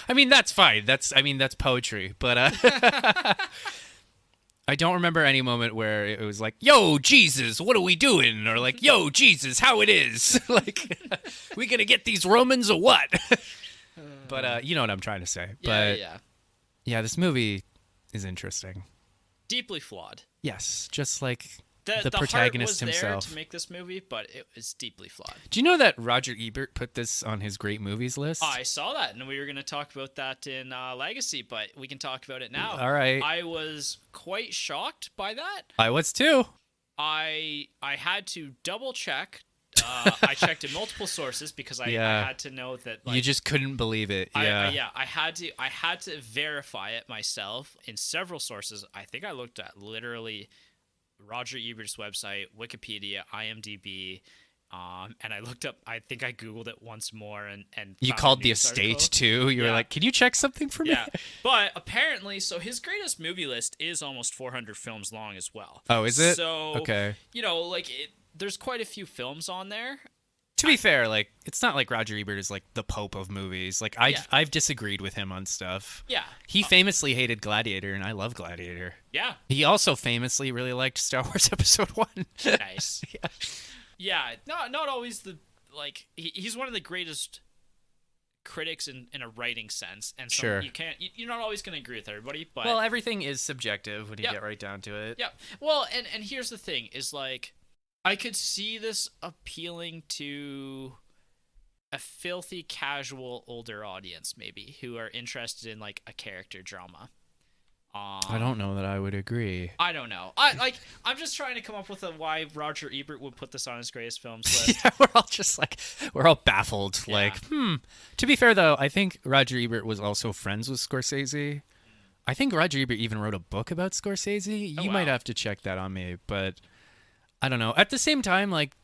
Speaker 2: I mean that's fine. That's poetry, but I don't remember any moment where it was like, "Yo, Jesus, what are we doing?" or like, "Yo, Jesus, how it is?" Like, we gonna get these Romans or what? But you know what I'm trying to say.
Speaker 1: Yeah,
Speaker 2: But
Speaker 1: yeah.
Speaker 2: yeah, this movie is interesting.
Speaker 1: Deeply flawed.
Speaker 2: Yes, just like
Speaker 1: The
Speaker 2: the protagonist
Speaker 1: heart was
Speaker 2: himself.
Speaker 1: there to make this movie, but it was deeply flawed.
Speaker 2: Do you know that Roger Ebert put this on his great movies list?
Speaker 1: I saw that, and we were going to talk about that in Legacy, but we can talk about it now.
Speaker 2: All right.
Speaker 1: I was quite shocked by that.
Speaker 2: I was too.
Speaker 1: I had to double check. I checked in multiple sources because I had to know that. Like,
Speaker 2: You just couldn't believe it. Yeah.
Speaker 1: I had to verify it myself in several sources. I think I looked at literally Roger Ebert's website, Wikipedia, IMDb, and I looked up. I think I Googled it once more, and
Speaker 2: You
Speaker 1: found a
Speaker 2: called the
Speaker 1: news
Speaker 2: estate
Speaker 1: article.
Speaker 2: too. You were
Speaker 1: Yeah.
Speaker 2: like, "Can you check something for me?"
Speaker 1: Yeah, but apparently, so his greatest movie list is almost 400 films long as well.
Speaker 2: Oh, is it?
Speaker 1: So
Speaker 2: Okay.
Speaker 1: you know, like there's quite a few films on there.
Speaker 2: To be fair, like it's not like Roger Ebert is like the pope of movies. Like
Speaker 1: Yeah.
Speaker 2: I've disagreed with him on stuff.
Speaker 1: Yeah,
Speaker 2: He famously hated Gladiator, and I love Gladiator.
Speaker 1: yeah,
Speaker 2: He also famously really liked Star Wars Episode 1.
Speaker 1: nice. Yeah, not always the like. He's one of the greatest critics in a writing sense, and so
Speaker 2: Sure.
Speaker 1: you're not always going to agree with everybody, but
Speaker 2: Well, everything is subjective when you
Speaker 1: Yeah.
Speaker 2: get right down to it.
Speaker 1: yeah. Well, and here's the thing: is like I could see this appealing to a filthy casual older audience, maybe who are interested in like a character drama.
Speaker 2: I don't know that I would agree.
Speaker 1: I don't know. I'm just trying to come up with why Roger Ebert would put this on his greatest films list.
Speaker 2: Yeah, we're all baffled.
Speaker 1: Yeah.
Speaker 2: Like, To be fair, though, I think Roger Ebert was also friends with Scorsese. I think Roger Ebert even wrote a book about Scorsese.
Speaker 1: Oh,
Speaker 2: You might
Speaker 1: wow.
Speaker 2: have to check that on me, but I don't know. At the same time, like,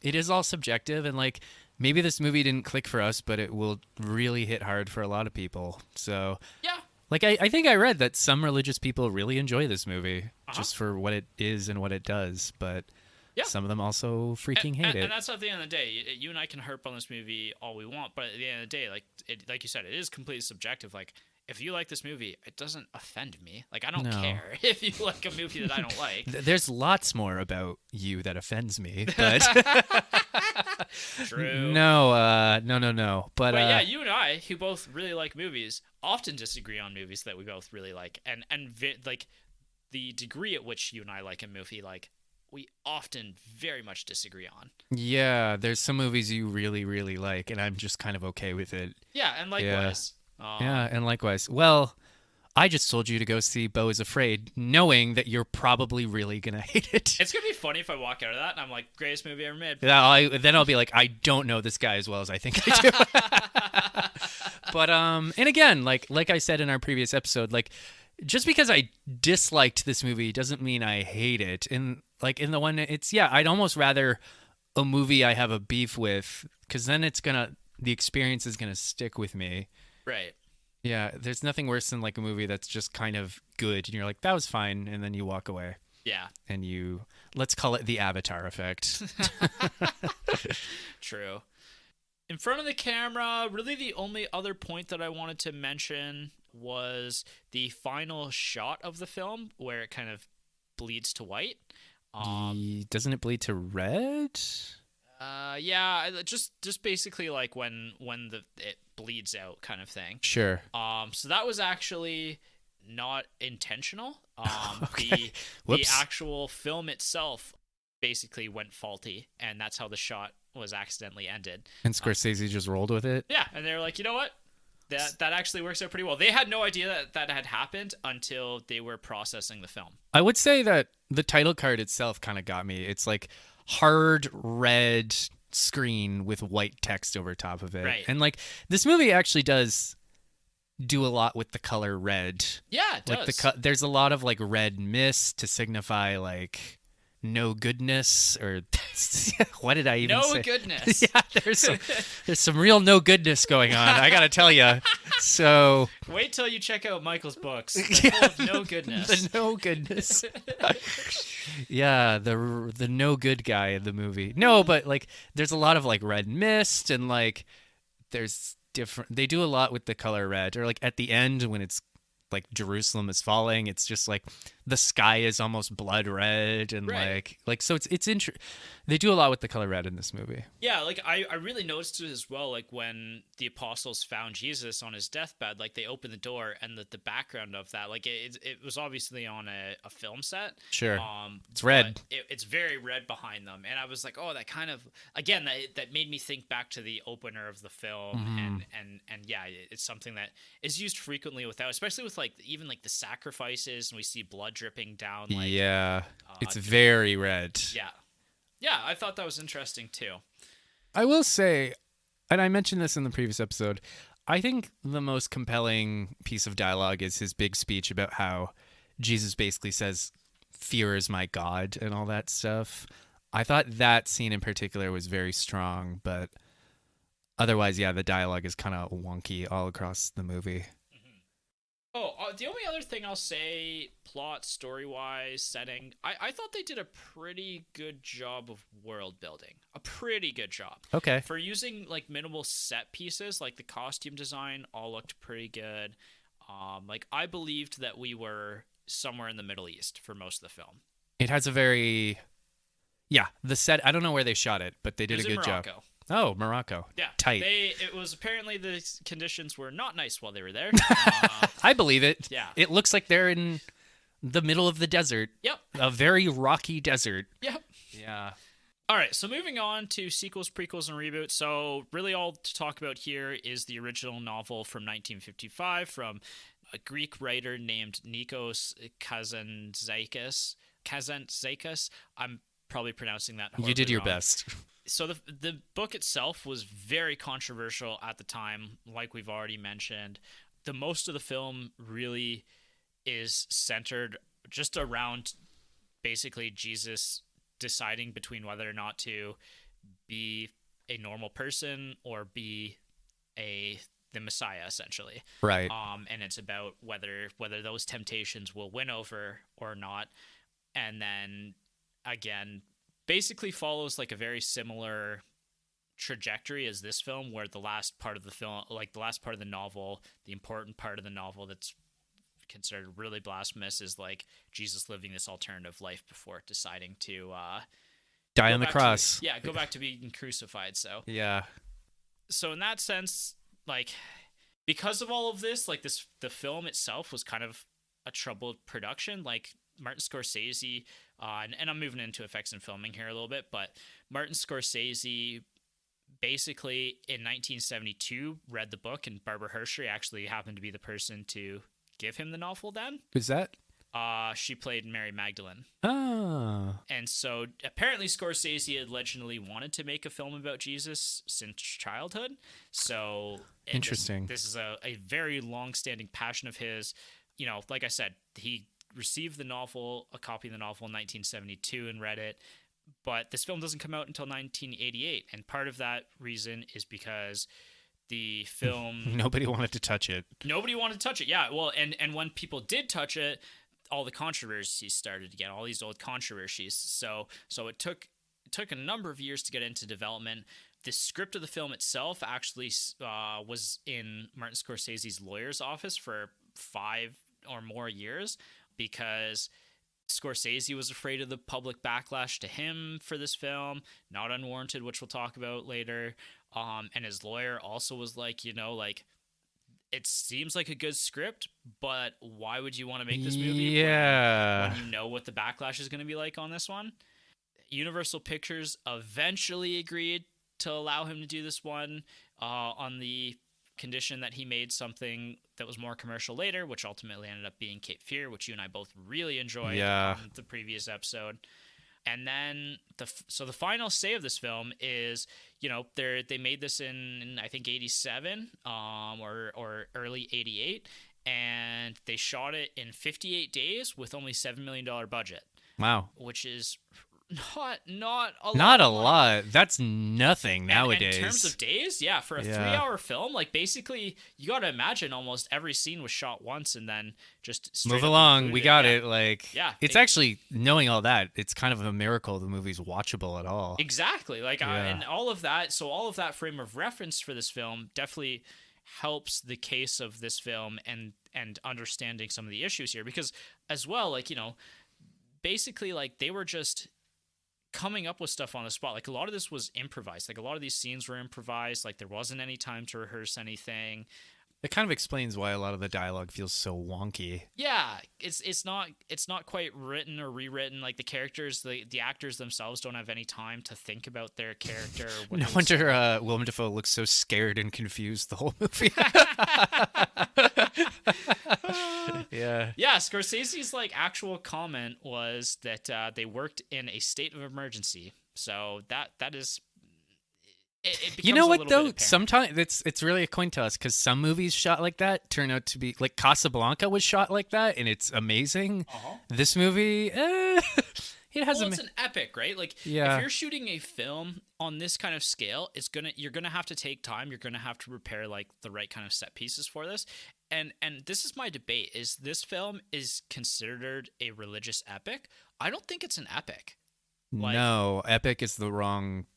Speaker 2: it is all subjective, and like, maybe this movie didn't click for us, but it will really hit hard for a lot of people. So,
Speaker 1: Yeah.
Speaker 2: Like, I think I read that some religious people really enjoy this movie
Speaker 1: Uh-huh.
Speaker 2: just for what it is and what it does, but
Speaker 1: Yeah.
Speaker 2: some of them also freaking hate it.
Speaker 1: And that's at the end of the day. You and I can harp on this movie all we want, but at the end of the day, like you said, it is completely subjective. Like, if you like this movie, it doesn't offend me. Like, I don't
Speaker 2: No.
Speaker 1: care if you like a movie that I don't like.
Speaker 2: There's lots more about you that offends me, but
Speaker 1: True.
Speaker 2: no. But
Speaker 1: yeah, you and I, who both really like movies, often disagree on movies that we both really like, like the degree at which you and I like a movie, like we often very much disagree on.
Speaker 2: yeah, there's some movies you really, really like, and I'm just kind of okay with it.
Speaker 1: Yeah, and likewise.
Speaker 2: Yeah, and likewise. Well, I just told you to go see Beau is Afraid, knowing that you're probably really gonna hate it.
Speaker 1: It's gonna be funny if I walk out of that and I'm like, greatest movie ever made.
Speaker 2: Then I'll be like, I don't know this guy as well as I think I do. But and again, like I said in our previous episode, like just because I disliked this movie doesn't mean I hate it. And like in the one, I'd almost rather a movie I have a beef with, because then the experience is gonna stick with me.
Speaker 1: Right.
Speaker 2: Yeah, there's nothing worse than like a movie that's just kind of good and you're like, that was fine, and then you walk away.
Speaker 1: Yeah.
Speaker 2: And let's call it the Avatar effect.
Speaker 1: True. In front of the camera, really the only other point that I wanted to mention was the final shot of the film where it kind of bleeds to white.
Speaker 2: Doesn't it bleed to red?
Speaker 1: Yeah, just basically like when it bleeds out kind of thing.
Speaker 2: Sure.
Speaker 1: So that was actually not intentional.
Speaker 2: Okay.
Speaker 1: The actual film itself basically went faulty, and that's how the shot was accidentally ended.
Speaker 2: And Scorsese just rolled with it?
Speaker 1: Yeah, and they were like, you know what? That actually works out pretty well. They had no idea that had happened until they were processing the film.
Speaker 2: I would say that the title card itself kind of got me. It's like hard red screen with white text over top of it.
Speaker 1: Right.
Speaker 2: And like this movie actually does do a lot with the color red.
Speaker 1: Yeah, it does.
Speaker 2: Like there's a lot of like red mist to signify like no goodness, or what did I even say?
Speaker 1: No goodness.
Speaker 2: Yeah, there's some real no goodness going on. I gotta tell you. So
Speaker 1: wait till you check out Michael's books. They're full of no goodness.
Speaker 2: The no goodness. Yeah, the no good guy in the movie. No, but like there's a lot of like red mist, and like there's different. They do a lot with the color red, or like at the end when it's like Jerusalem is falling, it's just like the sky is almost blood red, and
Speaker 1: right.
Speaker 2: like so it's they do a lot with the color red in this movie.
Speaker 1: Yeah, like I really noticed it as well, like when the apostles found Jesus on his deathbed, like they opened the door, and the background of that, like it was obviously on a film set.
Speaker 2: Sure. It's red.
Speaker 1: It's very red behind them, and I was like, oh, that kind of, again, that made me think back to the opener of the film.
Speaker 2: Mm-hmm.
Speaker 1: And yeah, it's something that is used frequently without, especially with like even like the sacrifices, and we see blood dripping down. Like,
Speaker 2: yeah, it's very red.
Speaker 1: Yeah, I thought that was interesting too.
Speaker 2: I will say, and I mentioned this in the previous episode, I think the most compelling piece of dialogue is his big speech about how Jesus basically says, "Fear is my God," and all that stuff. I thought that scene in particular was very strong, but otherwise, yeah, the dialogue is kind of wonky all across the movie.
Speaker 1: Oh, the only other thing I'll say, plot, story-wise, setting, I thought they did a pretty good job of world building. A pretty good job.
Speaker 2: Okay.
Speaker 1: For using, like, minimal set pieces, like the costume design all looked pretty good. Like, I believed that we were somewhere in the Middle East for most of the film.
Speaker 2: It has a very... Yeah, the set, I don't know where they shot it, but they did a good job. Oh, Morocco.
Speaker 1: Yeah.
Speaker 2: Tight.
Speaker 1: It was apparently the conditions were not nice while they were there.
Speaker 2: I believe it.
Speaker 1: Yeah.
Speaker 2: It looks like they're in the middle of the desert.
Speaker 1: Yep.
Speaker 2: A very rocky desert.
Speaker 1: Yep.
Speaker 2: Yeah.
Speaker 1: All right, so moving on to sequels, prequels, and reboots. So really all to talk about here is the original novel from 1955 from a Greek writer named Nikos Kazantzakis. I'm probably pronouncing that horribly
Speaker 2: You did your
Speaker 1: wrong.
Speaker 2: best.
Speaker 1: So the book itself was very controversial at the time, like we've already mentioned. The most of the film really is centered just around basically Jesus deciding between whether or not to be a normal person or be a the Messiah, essentially.
Speaker 2: Right.
Speaker 1: And it's about whether those temptations will win over or not. And then again, basically follows like a very similar trajectory as this film, where the last part of the film, like the last part of the novel, the important part of the novel that's considered really blasphemous, is like Jesus living this alternative life before deciding to
Speaker 2: Die on the cross.
Speaker 1: go back to being crucified. So
Speaker 2: Yeah.
Speaker 1: so in that sense, like, because of all of this, like the film itself was kind of a troubled production. Like Martin Scorsese, and I'm moving into effects and filming here a little bit, but Martin Scorsese basically in 1972 read the book, and Barbara Hershey actually happened to be the person to give him the novel then.
Speaker 2: Who's that?
Speaker 1: She played Mary Magdalene.
Speaker 2: Oh.
Speaker 1: And so apparently Scorsese allegedly wanted to make a film about Jesus since childhood. So
Speaker 2: Interesting.
Speaker 1: This is a very long-standing passion of his. You know, like I said, he received a copy of the novel in 1972 and read it. But this film doesn't come out until 1988. And part of that reason is because the film...
Speaker 2: Nobody wanted to touch it.
Speaker 1: Nobody wanted to touch it, yeah. Well, and when people did touch it, all the controversies started again, all these old controversies. So it took a number of years to get into development. The script of the film itself actually was in Martin Scorsese's lawyer's office for 5 or more years, because Scorsese was afraid of the public backlash to him for this film, not unwarranted, which we'll talk about later. And his lawyer also was like, you know, like, it seems like a good script, but why would you want to make this movie when you know what the backlash is going to be like on this one? Universal Pictures eventually agreed to allow him to do this one on the condition that he made something that was more commercial later, which ultimately ended up being Cape Fear, which you and I both really enjoyed on the previous episode. And then the final say of this film is, you know, they made this in I think 87 or early 88, and they shot it in 58 days with only $7 million budget.
Speaker 2: Wow.
Speaker 1: Which is not a lot.
Speaker 2: Not a lot. That's nothing nowadays.
Speaker 1: In terms of days, yeah, for a 3-hour film, like, basically you got to imagine almost every scene was shot once and then just
Speaker 2: move along. We got it.
Speaker 1: Like, yeah,
Speaker 2: it's actually, knowing all that, it's kind of a miracle the movie's watchable at all.
Speaker 1: Exactly. Like, and all of that. So all of that frame of reference for this film definitely helps the case of this film and understanding some of the issues here, because as well, like, you know, basically, like, they were just coming up with stuff on the spot. Like, a lot of this was improvised. Like, a lot of these scenes were improvised. Like, there wasn't any time to rehearse anything.
Speaker 2: It kind of explains why a lot of the dialogue feels so wonky.
Speaker 1: Yeah, it's not quite written or rewritten. Like, the characters, the actors themselves don't have any time to think about their character.
Speaker 2: No wonder Willem Dafoe looks so scared and confused the whole movie. Yeah, Scorsese's like actual comment was that they worked in a state of emergency. So that is. It you know what though? Sometimes it's really a coin toss, because some movies shot like that turn out to be like Casablanca was shot like that, and it's amazing. This movie, it has.
Speaker 1: Well, it's an epic, right? Like, if you're shooting a film on this kind of scale, you're gonna have to take time. You're gonna have to prepare like the right kind of set pieces for this. And this is my debate: is this film is considered a religious epic? I don't think it's an epic. Like, no,
Speaker 2: epic is the wrong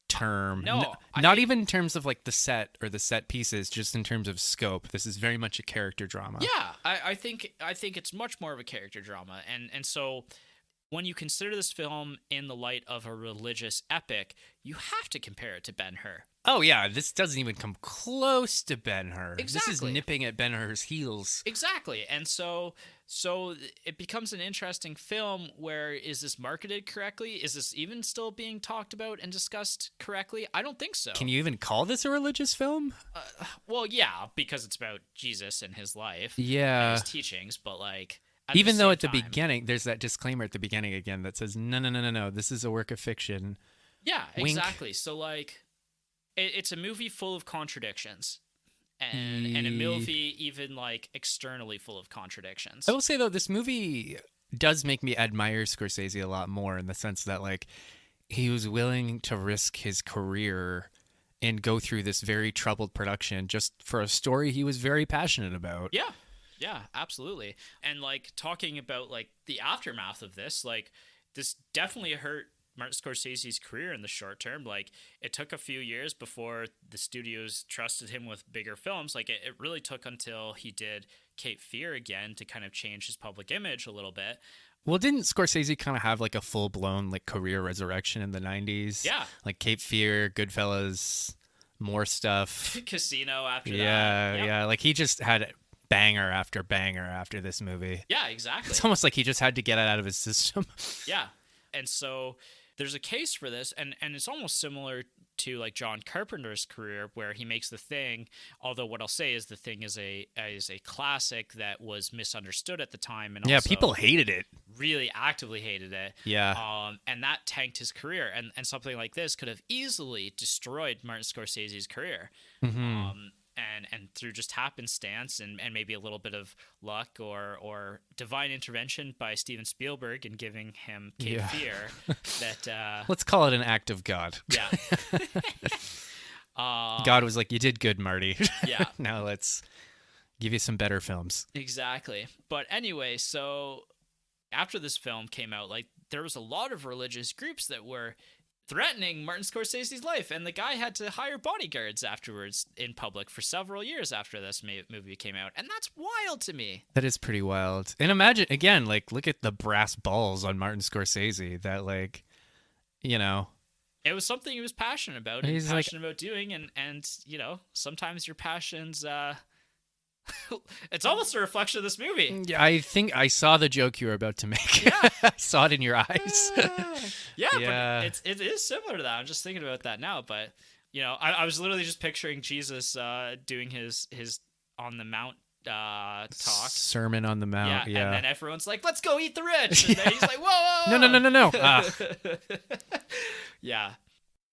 Speaker 2: term. Not
Speaker 1: think,
Speaker 2: even in terms of like the set or the set pieces, just in terms of scope. This is very much a character drama.
Speaker 1: Yeah, I think it's much more of a character drama, and so when you consider this film in the light of a religious epic, you have to compare it to Ben-Hur.
Speaker 2: Oh yeah, this doesn't even come close to Ben-Hur.
Speaker 1: Exactly.
Speaker 2: This is nipping at Ben-Hur's heels.
Speaker 1: Exactly, and so it becomes an interesting film where, is this marketed correctly? Is this even still being talked about and discussed correctly? I don't think so.
Speaker 2: Can you even call this a religious film?
Speaker 1: Well, yeah, because it's about Jesus and his life,
Speaker 2: and
Speaker 1: his teachings, but like,
Speaker 2: even though at the beginning there's that disclaimer at the beginning again that says no, this is a work of fiction.
Speaker 1: Yeah,
Speaker 2: Wink.
Speaker 1: Exactly. So like, it's a movie full of contradictions. And a movie even like externally full of contradictions.
Speaker 2: I will say though, this movie does make me admire Scorsese a lot more, in the sense that like he was willing to risk his career and go through this very troubled production just for a story he was very passionate about.
Speaker 1: Yeah. Yeah, absolutely. And like talking about like the aftermath of this, like this definitely hurt Martin Scorsese's career in the short term. Like it took a few years before the studios trusted him with bigger films. Like it really took until he did Cape Fear again to kind of change his public image a little bit.
Speaker 2: Well, didn't Scorsese kind of have like a full blown like career resurrection in the 90s?
Speaker 1: Yeah.
Speaker 2: Like Cape Fear, Goodfellas, more stuff.
Speaker 1: Casino after that.
Speaker 2: Yeah. Like he just had banger after banger after this movie.
Speaker 1: Yeah, exactly.
Speaker 2: It's almost like he just had to get it out of his system.
Speaker 1: Yeah. And so there's a case for this, and it's almost similar to like John Carpenter's career, where he makes The Thing. Although what I'll say is The Thing is a classic that was misunderstood at the time, and
Speaker 2: yeah,
Speaker 1: also
Speaker 2: people hated it.
Speaker 1: really actively hated it.
Speaker 2: Yeah.
Speaker 1: And that tanked his career, and something like this could have easily destroyed Martin Scorsese's career. And through just happenstance and maybe a little bit of luck or divine intervention by Steven Spielberg in giving him Cape Fear, that
Speaker 2: let's call it an act of God.
Speaker 1: yeah,
Speaker 2: God was like, "You did good, Marty.
Speaker 1: yeah,
Speaker 2: Now let's give you some better films."
Speaker 1: exactly. But anyway, so after this film came out, like there was a lot of religious groups that were threatening Martin Scorsese's life, and the guy had to hire bodyguards afterwards in public for several years after this movie came out, and that's wild to me.
Speaker 2: That is pretty wild. And imagine again, like look at the brass balls on Martin Scorsese. That like, you know,
Speaker 1: it was something he was passionate about and
Speaker 2: He's
Speaker 1: passionate about doing, and you know, sometimes your passions it's almost a reflection of this movie.
Speaker 2: Yeah, I think I saw the joke you were about to make.
Speaker 1: Yeah.
Speaker 2: I saw it in your eyes.
Speaker 1: Yeah, but it is similar to that. I'm just thinking about that now, but you know, I was literally just picturing Jesus doing his on the mount talk,
Speaker 2: Sermon on the Mount. Yeah.
Speaker 1: And then everyone's like, "Let's go eat the rich," and then he's like, "Whoa,
Speaker 2: No.
Speaker 1: Yeah.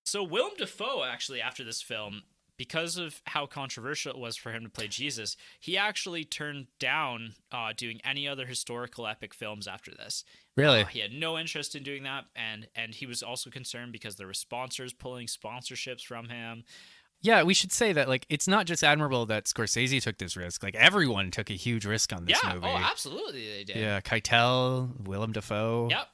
Speaker 1: So Willem Dafoe actually, after this film, because of how controversial it was for him to play Jesus, he actually turned down doing any other historical epic films after this.
Speaker 2: Really?
Speaker 1: He had no interest in doing that, and he was also concerned because there were sponsors pulling sponsorships from him.
Speaker 2: Yeah, we should say that like it's not just admirable that Scorsese took this risk. Like everyone took a huge risk on this movie.
Speaker 1: Oh, absolutely they did.
Speaker 2: Yeah, Keitel, Willem Dafoe.
Speaker 1: Yep.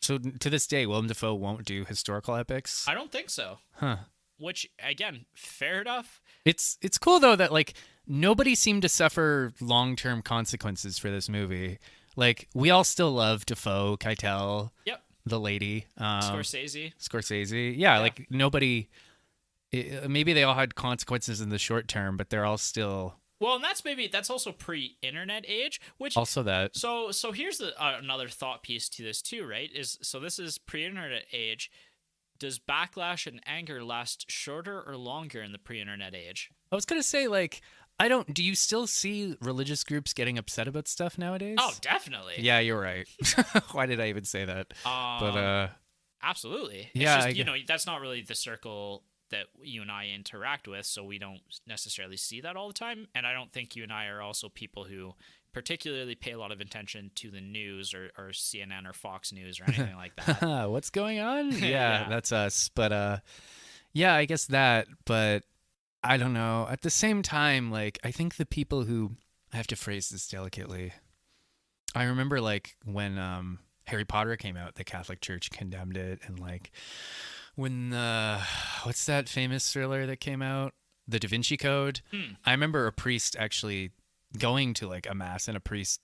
Speaker 2: So to this day, Willem Dafoe won't do historical epics.
Speaker 1: I don't think so.
Speaker 2: Huh.
Speaker 1: Which, again, fair enough.
Speaker 2: It's cool though that like nobody seemed to suffer long-term consequences for this movie. Like we all still love Dafoe, Keitel,
Speaker 1: Yep.
Speaker 2: the lady,
Speaker 1: Scorsese.
Speaker 2: Yeah, like nobody. Maybe they all had consequences in the short term, but they're all still.
Speaker 1: Well, and that's also pre-internet age, which
Speaker 2: Also that.
Speaker 1: So here's another thought piece to this too, right? So this is pre-internet age. Does backlash and anger last shorter or longer in the pre-internet age?
Speaker 2: I was gonna say like do you still see religious groups getting upset about stuff nowadays?
Speaker 1: Oh, definitely.
Speaker 2: Yeah, you're right. Why did I even say that? But
Speaker 1: absolutely.
Speaker 2: Yeah,
Speaker 1: it's just, that's not really the circle that you and I interact with, so we don't necessarily see that all the time. And I don't think you and I are also people who particularly pay a lot of attention to the news or CNN or Fox News or anything like that.
Speaker 2: What's going on? Yeah,
Speaker 1: Yeah.
Speaker 2: that's us. But yeah, I guess that. But I don't know. At the same time, like I think the people who I have to phrase this delicately. I remember like when Harry Potter came out, the Catholic Church condemned it, and like when what's that famous thriller that came out, The Da Vinci Code? I remember a priest actually going to like a mass and a priest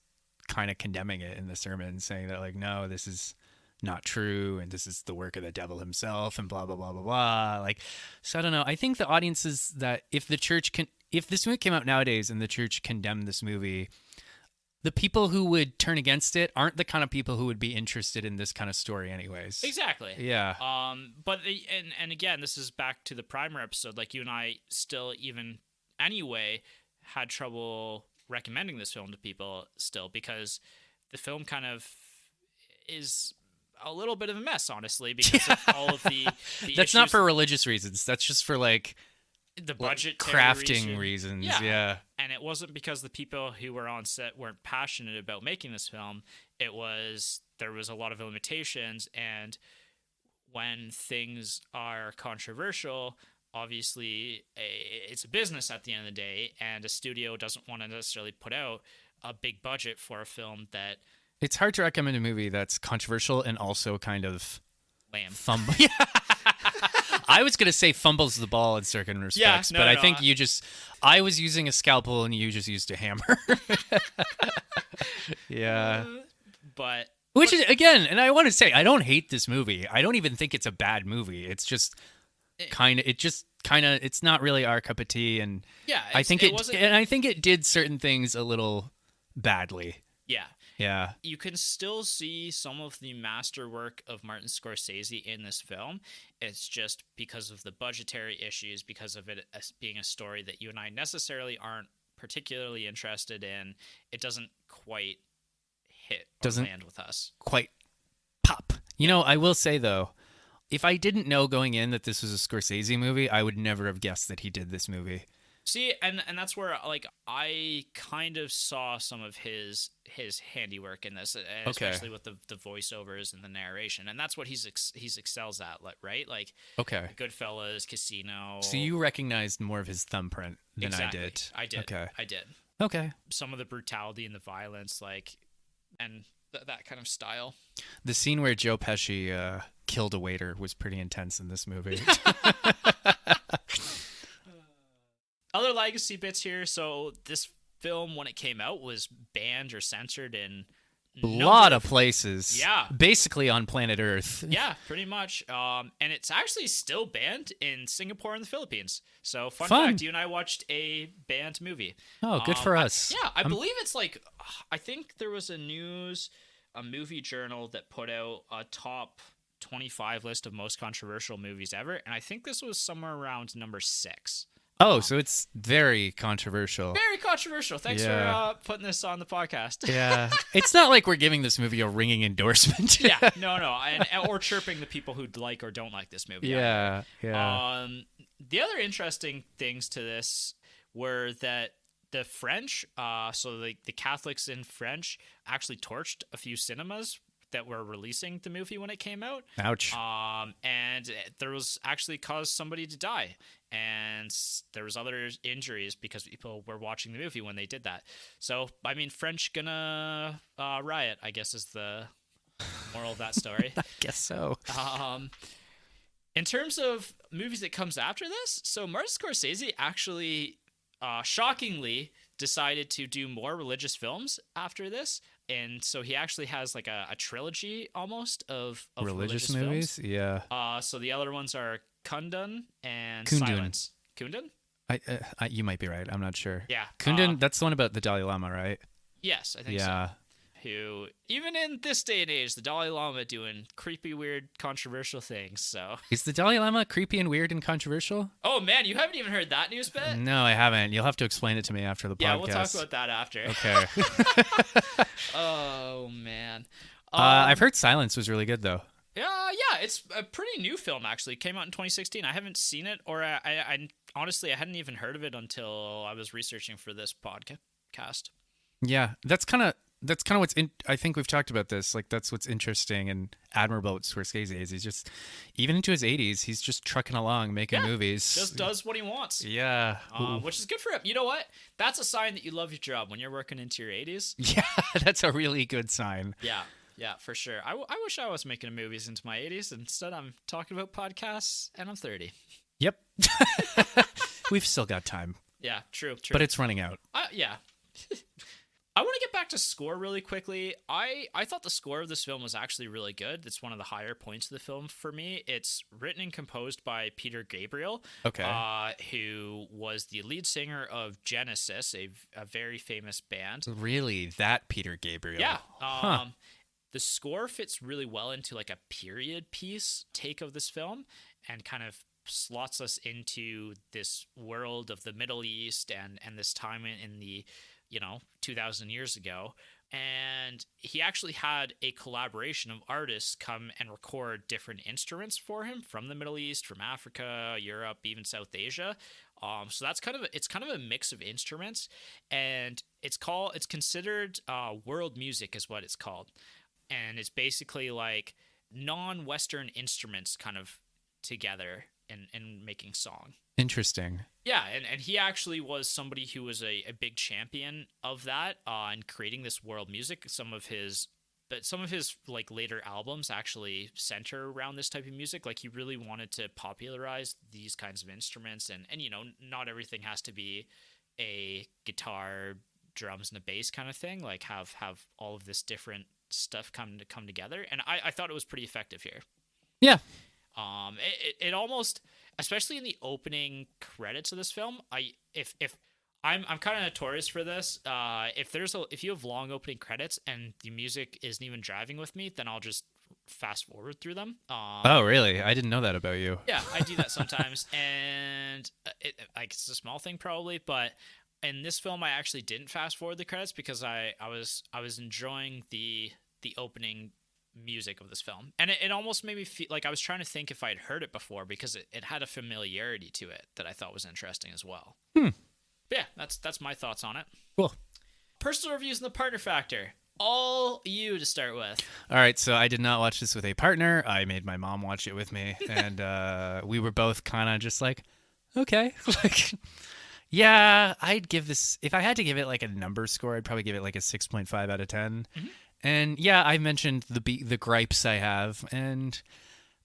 Speaker 2: kind of condemning it in the sermon, saying that like, no, this is not true, and this is the work of the devil himself, and blah blah blah blah blah. Like, so I don't know. I think the audience is that if this movie came out nowadays and the church condemned this movie, the people who would turn against it aren't the kind of people who would be interested in this kind of story anyways.
Speaker 1: Exactly.
Speaker 2: Yeah.
Speaker 1: But and again, this is back to the primer episode. Like you and I still even anyway had trouble recommending this film to people still, because the film kind of is a little bit of a mess, honestly, because of all of the
Speaker 2: That's
Speaker 1: issues.
Speaker 2: not for religious reasons. That's just for like
Speaker 1: the budget
Speaker 2: crafting reasons. Yeah.
Speaker 1: And it wasn't because the people who were on set weren't passionate about making this film. There was a lot of limitations, and when things are controversial, obviously it's a business at the end of the day, and a studio doesn't want to necessarily put out a big budget for a film that
Speaker 2: It's hard to recommend a movie that's controversial and also kind of
Speaker 1: lame.
Speaker 2: I was going to say fumbles the ball in certain respects, but I think I was using a scalpel and you just used a hammer. Yeah. Which is, again, and I want to say, I don't hate this movie. I don't even think it's a bad movie. It's just it's not really our cup of tea. And
Speaker 1: yeah,
Speaker 2: I think it did certain things a little badly.
Speaker 1: Yeah.
Speaker 2: Yeah.
Speaker 1: You can still see some of the masterwork of Martin Scorsese in this film. It's just because of the budgetary issues, because of it being a story that you and I necessarily aren't particularly interested in, it doesn't quite land with us.
Speaker 2: Quite pop. You know, I will say, though, if I didn't know going in that this was a Scorsese movie, I would never have guessed that he did this movie.
Speaker 1: See, and that's where, like, I kind of saw some of his handiwork in this, especially with the voiceovers and the narration, and that's what he's excels at, right? Like, Goodfellas, Casino.
Speaker 2: So you recognized more of his thumbprint than
Speaker 1: exactly.
Speaker 2: I did.
Speaker 1: Okay. I did.
Speaker 2: Okay.
Speaker 1: Some of the brutality and the violence, like, and that kind of style.
Speaker 2: The scene where Joe Pesci killed a waiter was pretty intense in this movie.
Speaker 1: Other legacy bits here. So this film, when it came out, was banned or censored in
Speaker 2: a lot of places.
Speaker 1: Yeah.
Speaker 2: Basically on planet Earth.
Speaker 1: Yeah, pretty much. And it's actually still banned in Singapore and the Philippines. So fun fact, you and I watched a banned movie.
Speaker 2: Oh, good for us.
Speaker 1: I believe it's like, I think there was a movie journal that put out a top 25 list of most controversial movies ever. And I think this was somewhere around number 6.
Speaker 2: Oh, so it's very controversial.
Speaker 1: Very controversial. Thanks for putting this on the podcast.
Speaker 2: Yeah. It's not like we're giving this movie a ringing endorsement.
Speaker 1: Yeah, no. Or chirping the people who like or don't like this movie.
Speaker 2: Yeah.
Speaker 1: The other interesting things to this were that the French, so the Catholics in French, actually torched a few cinemas that were releasing the movie when it came out.
Speaker 2: Ouch.
Speaker 1: And there was actually caused somebody to die. And there was other injuries because people were watching the movie when they did that. So, I mean, French gonna riot, I guess, is the moral of that story.
Speaker 2: I guess so.
Speaker 1: In terms of movies that comes after this, so Martin Scorsese actually, shockingly, decided to do more religious films after this. And so he actually has like a trilogy almost of religious
Speaker 2: movies.
Speaker 1: Films.
Speaker 2: Yeah.
Speaker 1: So the other ones are Kundun and
Speaker 2: Kundun.
Speaker 1: Silence. Kundun?
Speaker 2: You might be right. I'm not sure.
Speaker 1: Yeah.
Speaker 2: Kundun, that's the one about the Dalai Lama, right?
Speaker 1: Yes, I think so. Who, even in this day and age, the Dalai Lama doing creepy, weird, controversial things. So
Speaker 2: is the Dalai Lama creepy and weird and controversial?
Speaker 1: Oh man, you haven't even heard that news bit?
Speaker 2: No, I haven't. You'll have to explain it to me after the podcast.
Speaker 1: Yeah, we'll talk about that after.
Speaker 2: Okay.
Speaker 1: Oh man.
Speaker 2: I've heard Silence was really good though.
Speaker 1: Yeah, it's a pretty new film actually. It came out in 2016. I haven't seen it, or I honestly I hadn't even heard of it until I was researching for this podcast.
Speaker 2: Yeah, that's kind of what's I think we've talked about this. Like, that's what's interesting and admirable about Scorsese is he's just, even into his 80s, he's just trucking along making movies.
Speaker 1: Just does what he wants.
Speaker 2: Yeah.
Speaker 1: Which is good for him. You know what? That's a sign that you love your job when you're working into your 80s.
Speaker 2: Yeah, that's a really good sign.
Speaker 1: Yeah, for sure. I wish I was making movies into my 80s. Instead, I'm talking about podcasts, and I'm 30.
Speaker 2: Yep. We've still got time.
Speaker 1: Yeah, true.
Speaker 2: But it's running out.
Speaker 1: Yeah. I want to get back to score really quickly. I thought the score of this film was actually really good. It's one of the higher points of the film for me. It's written and composed by Peter Gabriel, who was the lead singer of Genesis, a very famous band.
Speaker 2: Really? That Peter Gabriel?
Speaker 1: Yeah. The score fits really well into like a period piece take of this film and kind of slots us into this world of the Middle East and this time in the 2,000 years ago. And he actually had a collaboration of artists come and record different instruments for him from the Middle East, from Africa, Europe, even South Asia. So that's kind of a mix of instruments, and it's considered world music is what it's called. And it's basically like non-Western instruments kind of together in making song.
Speaker 2: Interesting.
Speaker 1: Yeah, and he actually was somebody who was a big champion of that and creating this world music. Some of his like later albums actually center around this type of music. Like he really wanted to popularize these kinds of instruments, and not everything has to be a guitar, drums, and a bass kind of thing. Like have all of this different stuff come together, and I thought it was pretty effective here.
Speaker 2: Yeah.
Speaker 1: It almost, especially in the opening credits of this film, I'm kind of notorious for this. If you have long opening credits and the music isn't even driving with me, then I'll just fast forward through them.
Speaker 2: Oh, really? I didn't know that about you.
Speaker 1: Yeah, I do that sometimes, and it's a small thing probably, but in this film, I actually didn't fast forward the credits because I was enjoying the opening music of this film, and it almost made me feel like I was trying to think if I'd heard it before because it had a familiarity to it that I thought was interesting as well. But yeah, that's my thoughts on it.
Speaker 2: Cool.
Speaker 1: Personal reviews and the partner factor. All you to start with.
Speaker 2: All right, so I did not watch this with a partner. I made my mom watch it with me, and we were both kind of just like, okay. Like, yeah, I'd give this, if I had to give it like a number score, I'd probably give it like a 6.5 out of 10. Mm-hmm. And yeah, I mentioned the gripes I have, and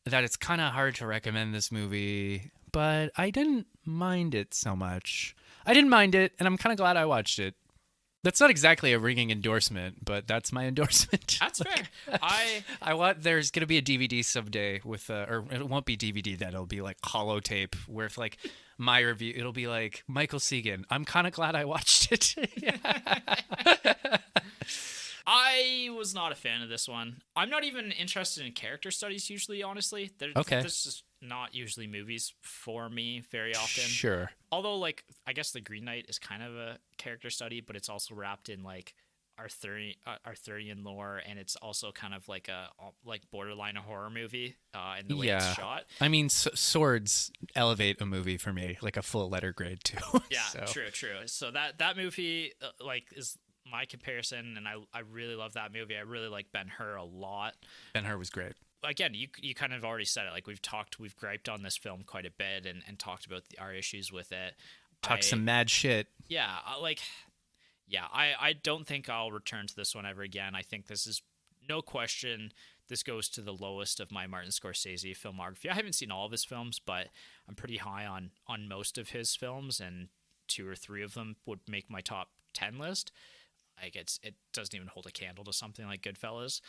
Speaker 2: that it's kind of hard to recommend this movie, but I didn't mind it so much. I didn't mind it, and I'm kind of glad I watched it. That's not exactly a ringing endorsement, but that's my endorsement.
Speaker 1: That's fair.
Speaker 2: I want, there's gonna be a DVD someday with or it won't be DVD, then it'll be like holotape where if like my review, it'll be like Michael Segan. I'm kind of glad I watched it.
Speaker 1: I was not a fan of this one. I'm not even interested in character studies usually, honestly.
Speaker 2: Okay.
Speaker 1: This is not usually movies for me very often.
Speaker 2: Sure.
Speaker 1: Although, like, I guess The Green Knight is kind of a character study, but it's also wrapped in, like, Arthurian lore, and it's also kind of like a borderline a horror movie in the way it's shot.
Speaker 2: I mean, swords elevate a movie for me, like a full letter grade too.
Speaker 1: Yeah,
Speaker 2: so.
Speaker 1: True. So that movie is my comparison, and I really love that movie. I really like Ben-Hur a lot.
Speaker 2: Ben-Hur was great.
Speaker 1: Again, you kind of already said it. Like we've griped on this film quite a bit and talked about our issues with it.
Speaker 2: Talk some mad shit.
Speaker 1: Yeah, I don't think I'll return to this one ever again. I think this is no question. This goes to the lowest of my Martin Scorsese filmography. I haven't seen all of his films, but I'm pretty high on most of his films, and 2 or 3 of them would make my top 10 list. Like it doesn't even hold a candle to something like Goodfellas.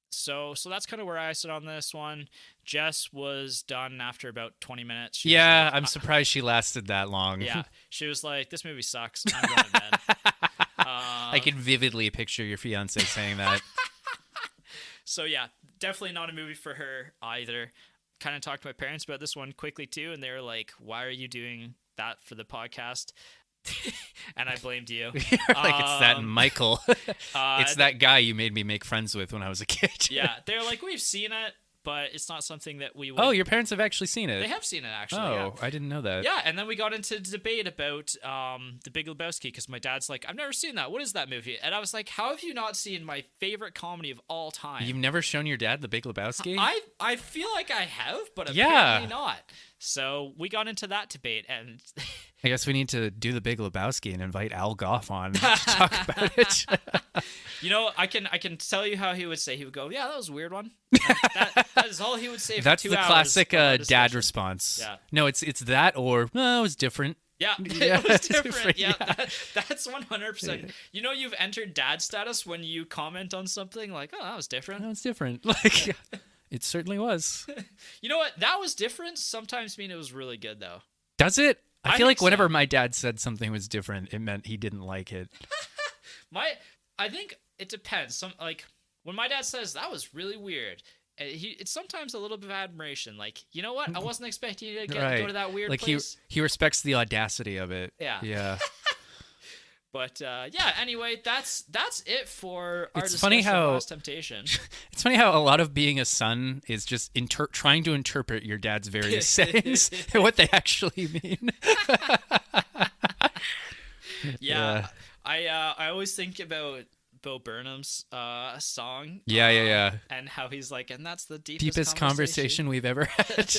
Speaker 1: So that's kind of where I sit on this one. Jess was done after about 20 minutes.
Speaker 2: I'm surprised she lasted that long.
Speaker 1: Yeah, she was like, "This movie sucks. I'm going to bed."
Speaker 2: I can vividly picture your fiance saying that.
Speaker 1: So yeah, definitely not a movie for her either. Kind of talked to my parents about this one quickly too, and they were like, "Why are you doing that for the podcast?" And I blamed you.
Speaker 2: Like it's that Michael. It's that guy you made me make friends with when I was a kid.
Speaker 1: Yeah, they're like, we've seen it, but it's not something that we would...
Speaker 2: Oh, your parents have actually seen it?
Speaker 1: They have seen it, actually.
Speaker 2: Oh, yeah. I didn't know that.
Speaker 1: Yeah, and then we got into debate about The Big Lebowski, because my dad's like, I've never seen that. What is that movie? And I was like, how have you not seen my favorite comedy of all time?
Speaker 2: You've never shown your dad The Big Lebowski?
Speaker 1: I feel like I have, but apparently not. So we got into that debate, and...
Speaker 2: I guess we need to do The Big Lebowski and invite Al Goff on to talk about it.
Speaker 1: I can tell you how he would say. He would go, "Yeah, that was a weird one." That is all he would say.
Speaker 2: That's
Speaker 1: for 2
Speaker 2: the
Speaker 1: hours
Speaker 2: classic dad response.
Speaker 1: Yeah.
Speaker 2: No, it's that or no, it was different.
Speaker 1: Yeah, it was different. Yeah, that's 100%. You've entered dad status when you comment on something like, "Oh, that was different."
Speaker 2: That was different. Like, it certainly was.
Speaker 1: You know what? That was different. Sometimes mean it was really good though.
Speaker 2: Does it? I feel like whenever
Speaker 1: so.
Speaker 2: my dad said something was different, it meant he didn't like it.
Speaker 1: I think it depends. When my dad says that was really weird, it's sometimes a little bit of admiration. Like, you know what? I wasn't expecting you to go to that weird place.
Speaker 2: He respects the audacity of it.
Speaker 1: Yeah. But anyway, that's it for our discussion
Speaker 2: funny how
Speaker 1: of Last Temptation.
Speaker 2: It's funny how a lot of being a son is just trying to interpret your dad's various sayings and what they actually mean.
Speaker 1: Yeah. I always think about Bo Burnham's song.
Speaker 2: Yeah.
Speaker 1: And how he's like, and that's the deepest
Speaker 2: conversation we've ever had.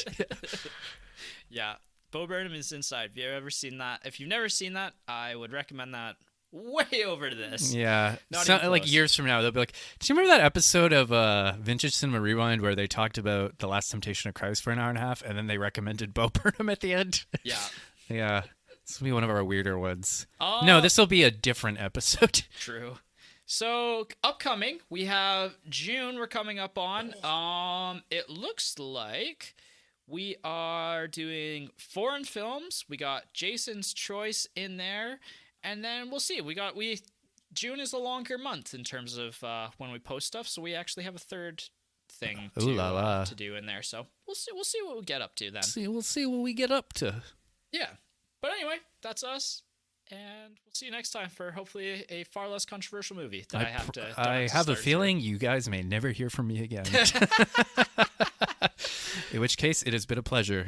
Speaker 1: Yeah. Bo Burnham is Inside. Have you ever seen that? If you've never seen that, I would recommend that way over to this.
Speaker 2: Yeah.
Speaker 1: Not
Speaker 2: So,
Speaker 1: even
Speaker 2: like
Speaker 1: close.
Speaker 2: years from now, they'll be like, do you remember that episode of Vintage Cinema Rewind where they talked about The Last Temptation of Christ for an hour and a half and then they recommended Bo Burnham at the end?
Speaker 1: Yeah.
Speaker 2: Yeah. This will be one of our weirder ones.
Speaker 1: Oh,
Speaker 2: No, this will be a different episode.
Speaker 1: true. So upcoming, we have June. We're coming up on. It looks like we are doing foreign films. We got Jason's Choice in there, and then we'll see. June is a longer month in terms of when we post stuff, so we actually have a third thing
Speaker 2: Ooh la la.
Speaker 1: to do in there. So we'll see. We'll see what we get up to then.
Speaker 2: We'll see what we get up to.
Speaker 1: Yeah. But anyway, that's us. And we'll see you next time for hopefully a far less controversial movie that
Speaker 2: I have a feeling you guys may never hear from me again. In which case, it has been a pleasure.